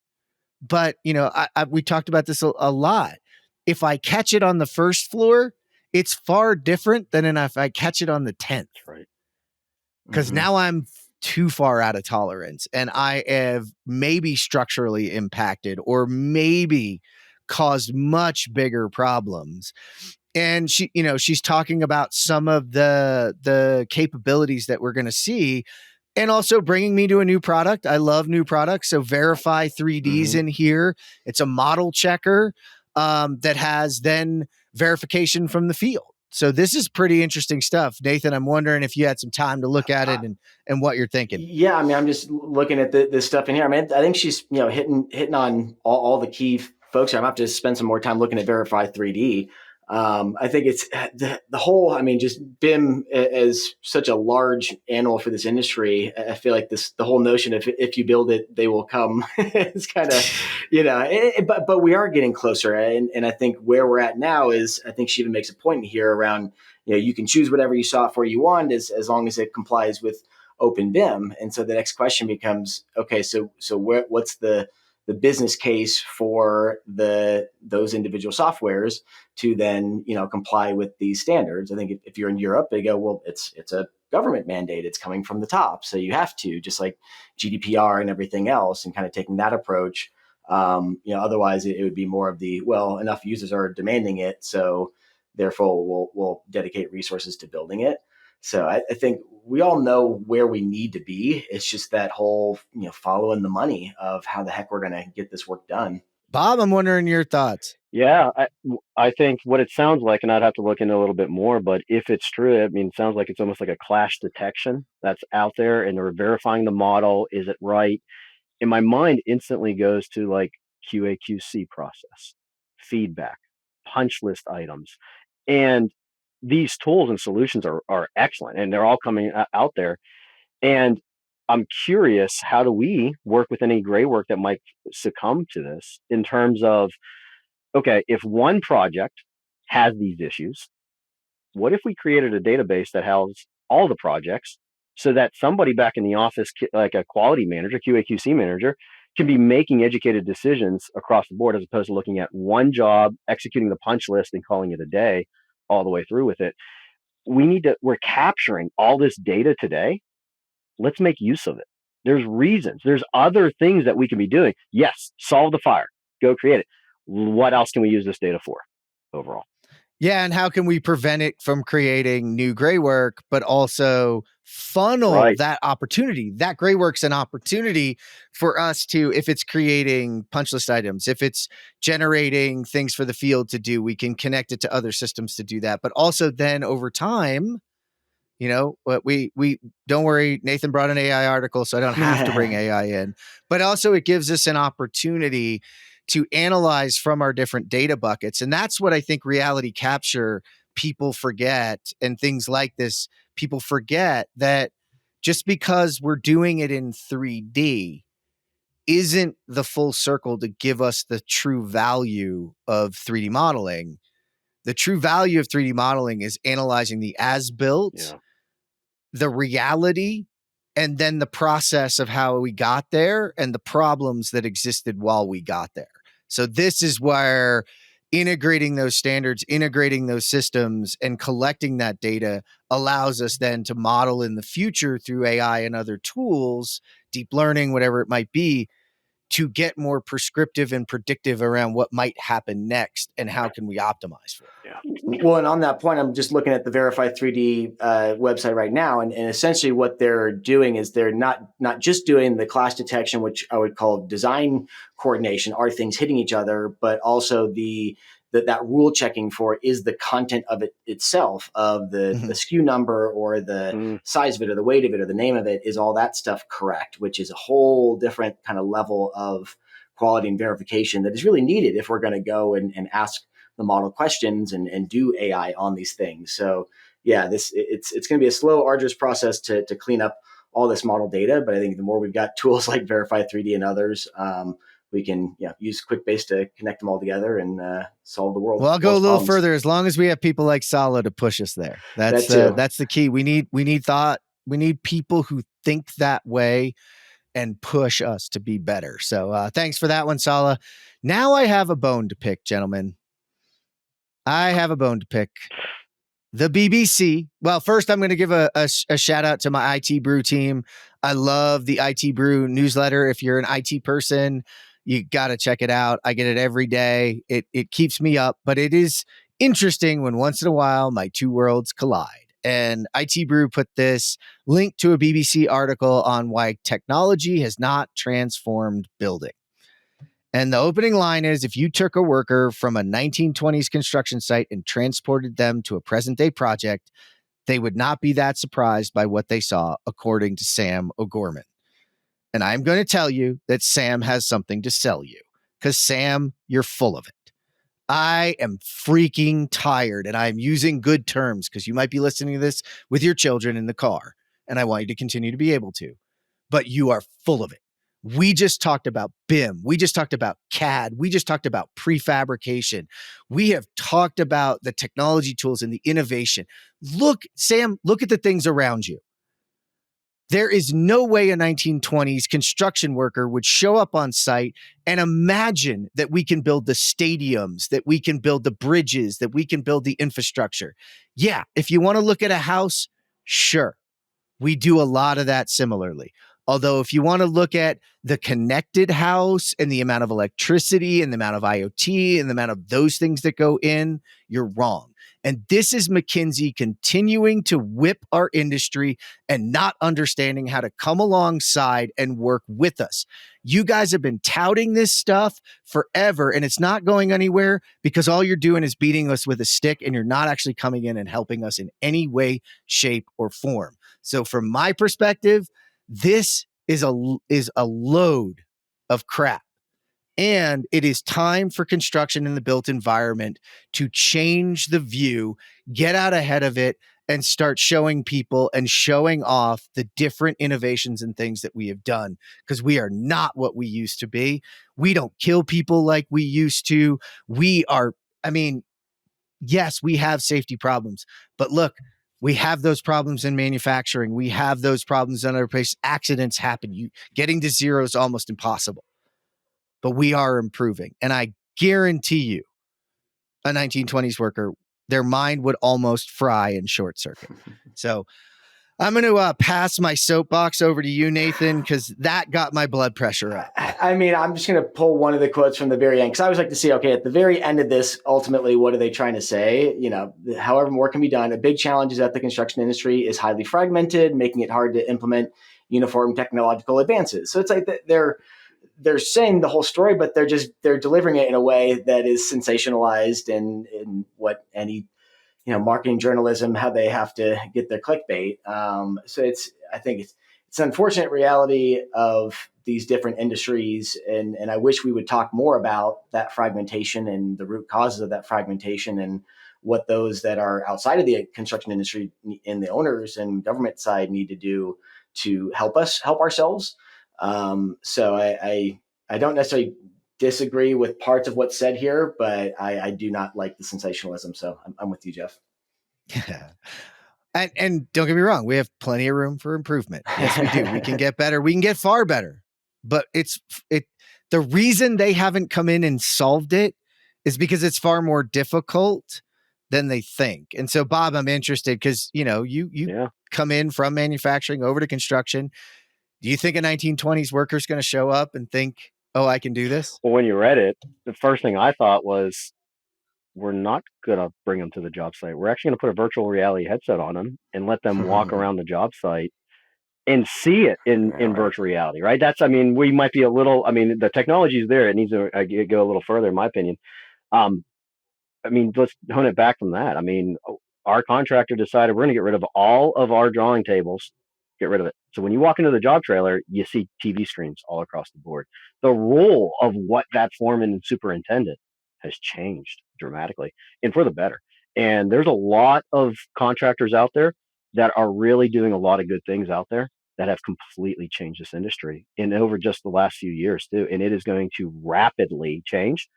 but we talked about this a lot. If I catch it on the first floor, it's far different than if I catch it on the 10th. Right. Because now I'm too far out of tolerance and I have maybe structurally impacted or maybe caused much bigger problems. And she's talking about some of the capabilities that we're going to see, and also bringing me to a new product. I love new products. So Verify 3D's in here. It's a model checker that has then verification from the field. So this is pretty interesting stuff. Nathan, I'm wondering if you had some time to look at it and what you're thinking. Yeah, I mean, I'm just looking at this stuff in here. I mean, I think she's hitting on all the key folks here. I'm gonna have to spend some more time looking at Verify 3D. I think it's the whole. I mean, just BIM is such a large animal for this industry. I feel like the whole notion of if you build it, they will come. It's kind of but we are getting closer, and I think where we're at now is I think she even makes a point here around you can choose whatever software you want as long as it complies with Open BIM. And so the next question becomes, okay, so what's the business case for those individual softwares to then comply with these standards? I think if you're in Europe, they go, well, it's a government mandate. It's coming from the top, so you have to, just like GDPR and everything else, and kind of taking that approach. Otherwise it would be more of enough users are demanding it, so therefore we'll dedicate resources to building it. So I think we all know where we need to be. It's just that whole, following the money of how the heck we're going to get this work done. Bob, I'm wondering your thoughts. Yeah, I think what it sounds like, and I'd have to look into a little bit more, but if it's true, I mean, it sounds like it's almost like a clash detection that's out there, and they're verifying the model. Is it right? And my mind instantly goes to like QA/QC process, feedback, punch list items, and these tools and solutions are excellent, and they're all coming out there. And I'm curious, how do we work with any gray work that might succumb to this in terms of, okay, if one project has these issues, what if we created a database that houses all the projects so that somebody back in the office, like a quality manager, QA/QC manager, can be making educated decisions across the board as opposed to looking at one job, executing the punch list and calling it a day all the way through with it. We're capturing all this data today. Let's make use of it. There's reasons. There's other things that we can be doing. Yes, solve the fire. Go create it. What else can we use this data for overall? Yeah, and how can we prevent it from creating new gray work, but also funnel that opportunity? That gray work's an opportunity for us to, if it's creating punch list items, if it's generating things for the field to do, we can connect it to other systems to do that. But also then over time, what we don't worry, Nathan brought an AI article, so I don't have to bring AI in. But also it gives us an opportunity to analyze from our different data buckets. And that's what I think reality capture people forget, and things like this, people forget that just because we're doing it in 3D isn't the full circle to give us the true value of 3D modeling. The true value of 3D modeling is analyzing the as-built, the reality, and then the process of how we got there and the problems that existed while we got there. So this is where integrating those standards, integrating those systems, and collecting that data allows us then to model in the future through AI and other tools, deep learning, whatever it might be, to get more prescriptive and predictive around what might happen next and how can we optimize for it. Yeah. Well, and on that point, I'm just looking at the Verify 3D website right now, and essentially what they're doing is they're not just doing the clash detection, which I would call design coordination, are things hitting each other, but also that rule checking for is the content of it itself, of the SKU number or the size of it or the weight of it or the name of it, is all that stuff correct, which is a whole different kind of level of quality and verification that is really needed if we're going to go and ask the model questions and do AI on these things. So yeah, it's going to be a slow, arduous process to clean up all this model data. But I think the more we've got tools like Verify 3D and others, we can use Quickbase to connect them all together and solve the world. Well, I'll go a little further. As long as we have people like Sala to push us there, that's the key. We need thought. We need people who think that way and push us to be better. So thanks for that one, Sala. Now I have a bone to pick, gentlemen. I have a bone to pick. The BBC. Well, first I'm going to give a shout out to my IT Brew team. I love the IT Brew newsletter. If you're an IT person, you got to check it out. I get it every day. It keeps me up, but it is interesting when once in a while my two worlds collide. And IT Brew put this link to a BBC article on why technology has not transformed building. And the opening line is, if you took a worker from a 1920s construction site and transported them to a present day project, they would not be that surprised by what they saw, according to Sam O'Gorman. And I'm going to tell you that Sam has something to sell you, because Sam, you're full of it. I am freaking tired, and I'm using good terms because you might be listening to this with your children in the car, and I want you to continue to be able to, but you are full of it. We just talked about BIM. We just talked about CAD. We just talked about prefabrication. We have talked about the technology tools and the innovation. Look, Sam, look at the things around you. There is no way a 1920s construction worker would show up on site and imagine that we can build the stadiums, that we can build the bridges, that we can build the infrastructure. Yeah, if you want to look at a house, sure. We do a lot of that similarly. Although if you want to look at the connected house and the amount of electricity and the amount of IoT and the amount of those things that go in, you're wrong. And this is McKinsey continuing to whip our industry and not understanding how to come alongside and work with us. You guys have been touting this stuff forever, and it's not going anywhere because all you're doing is beating us with a stick, and you're not actually coming in and helping us in any way, shape, or form. So from my perspective, this is a load of crap. And it is time for construction in the built environment to change the view, get out ahead of it, and start showing people and showing off the different innovations and things that we have done, because we are not what we used to be. We don't kill people like we used to. Yes, we have safety problems, but look, we have those problems in manufacturing. We have those problems in other places. Accidents happen. Getting to zero is almost impossible. But we are improving. And I guarantee you, a 1920s worker, their mind would almost fry in short circuit. So I'm going to pass my soapbox over to you, Nathan, because that got my blood pressure up. I'm just going to pull one of the quotes from the very end, because I always like to see, okay, at the very end of this, ultimately, what are they trying to say? However more can be done. A big challenge is that the construction industry is highly fragmented, making it hard to implement uniform technological advances. So it's like they're saying the whole story, but they're delivering it in a way that is sensationalized and in what any marketing journalism, how they have to get their clickbait. So I think it's an unfortunate reality of these different industries, and I wish we would talk more about that fragmentation and the root causes of that fragmentation and what those that are outside of the construction industry and the owners and government side need to do to help ourselves. So I don't necessarily disagree with parts of what's said here, but I do not like the sensationalism. So I'm with you, Jeff. Yeah. And don't get me wrong, we have plenty of room for improvement. Yes, we do. We can get better. We can get far better. But the reason they haven't come in and solved it is because it's far more difficult than they think. And so, Bob, I'm interested because, you come in from manufacturing over to construction. Do you think a 1920s worker is going to show up and think, oh, I can do this? Well, when you read it, the first thing I thought was, we're not going to bring them to the job site. We're actually going to put a virtual reality headset on them and let them walk around the job site and see it in virtual reality, right? We might be the technology is there. It needs to go a little further, in my opinion. Let's hone it back from that. Our contractor decided we're going to get rid of all of our drawing tables, get rid of it. So when you walk into the job trailer, you see TV screens all across the board. The role of what that foreman and superintendent has changed dramatically and for the better. And there's a lot of contractors out there that are really doing a lot of good things out there that have completely changed this industry and over just the last few years too. And it is going to rapidly change.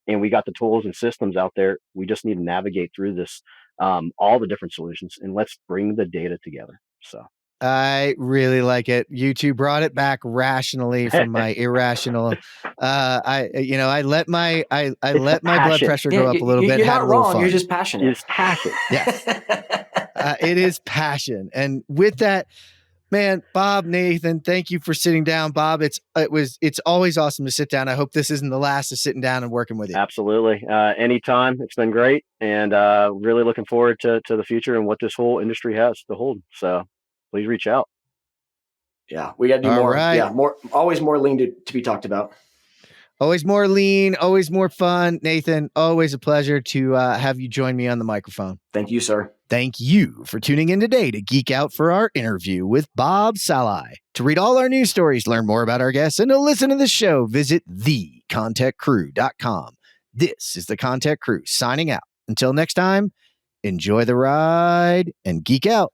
And we got the tools and systems out there. We just need to navigate through this, all the different solutions, and let's bring the data together. So I really like it. You two brought it back rationally from my irrational. I let my blood passion. pressure go up a little bit. You're had not a little wrong. fun. You're just passionate. It's passion. Yes. It is passion. And with that, man, Bob, Nathan, thank you for sitting down. Bob, it's always awesome to sit down. I hope this isn't the last of sitting down and working with you. Absolutely. Anytime. It's been great, and really looking forward to the future and what this whole industry has to hold. So please reach out. Yeah, we got to do All more. right. Yeah, always more lean to be talked about. Always more lean, always more fun. Nathan, always a pleasure to have you join me on the microphone. Thank you, sir. Thank you for tuning in today to geek out for our interview with Bob Salaj. To read all our news stories, learn more about our guests, and to listen to the show, visit thecontechcrew.com. This is the ConTech Crew signing out. Until next time, enjoy the ride and geek out.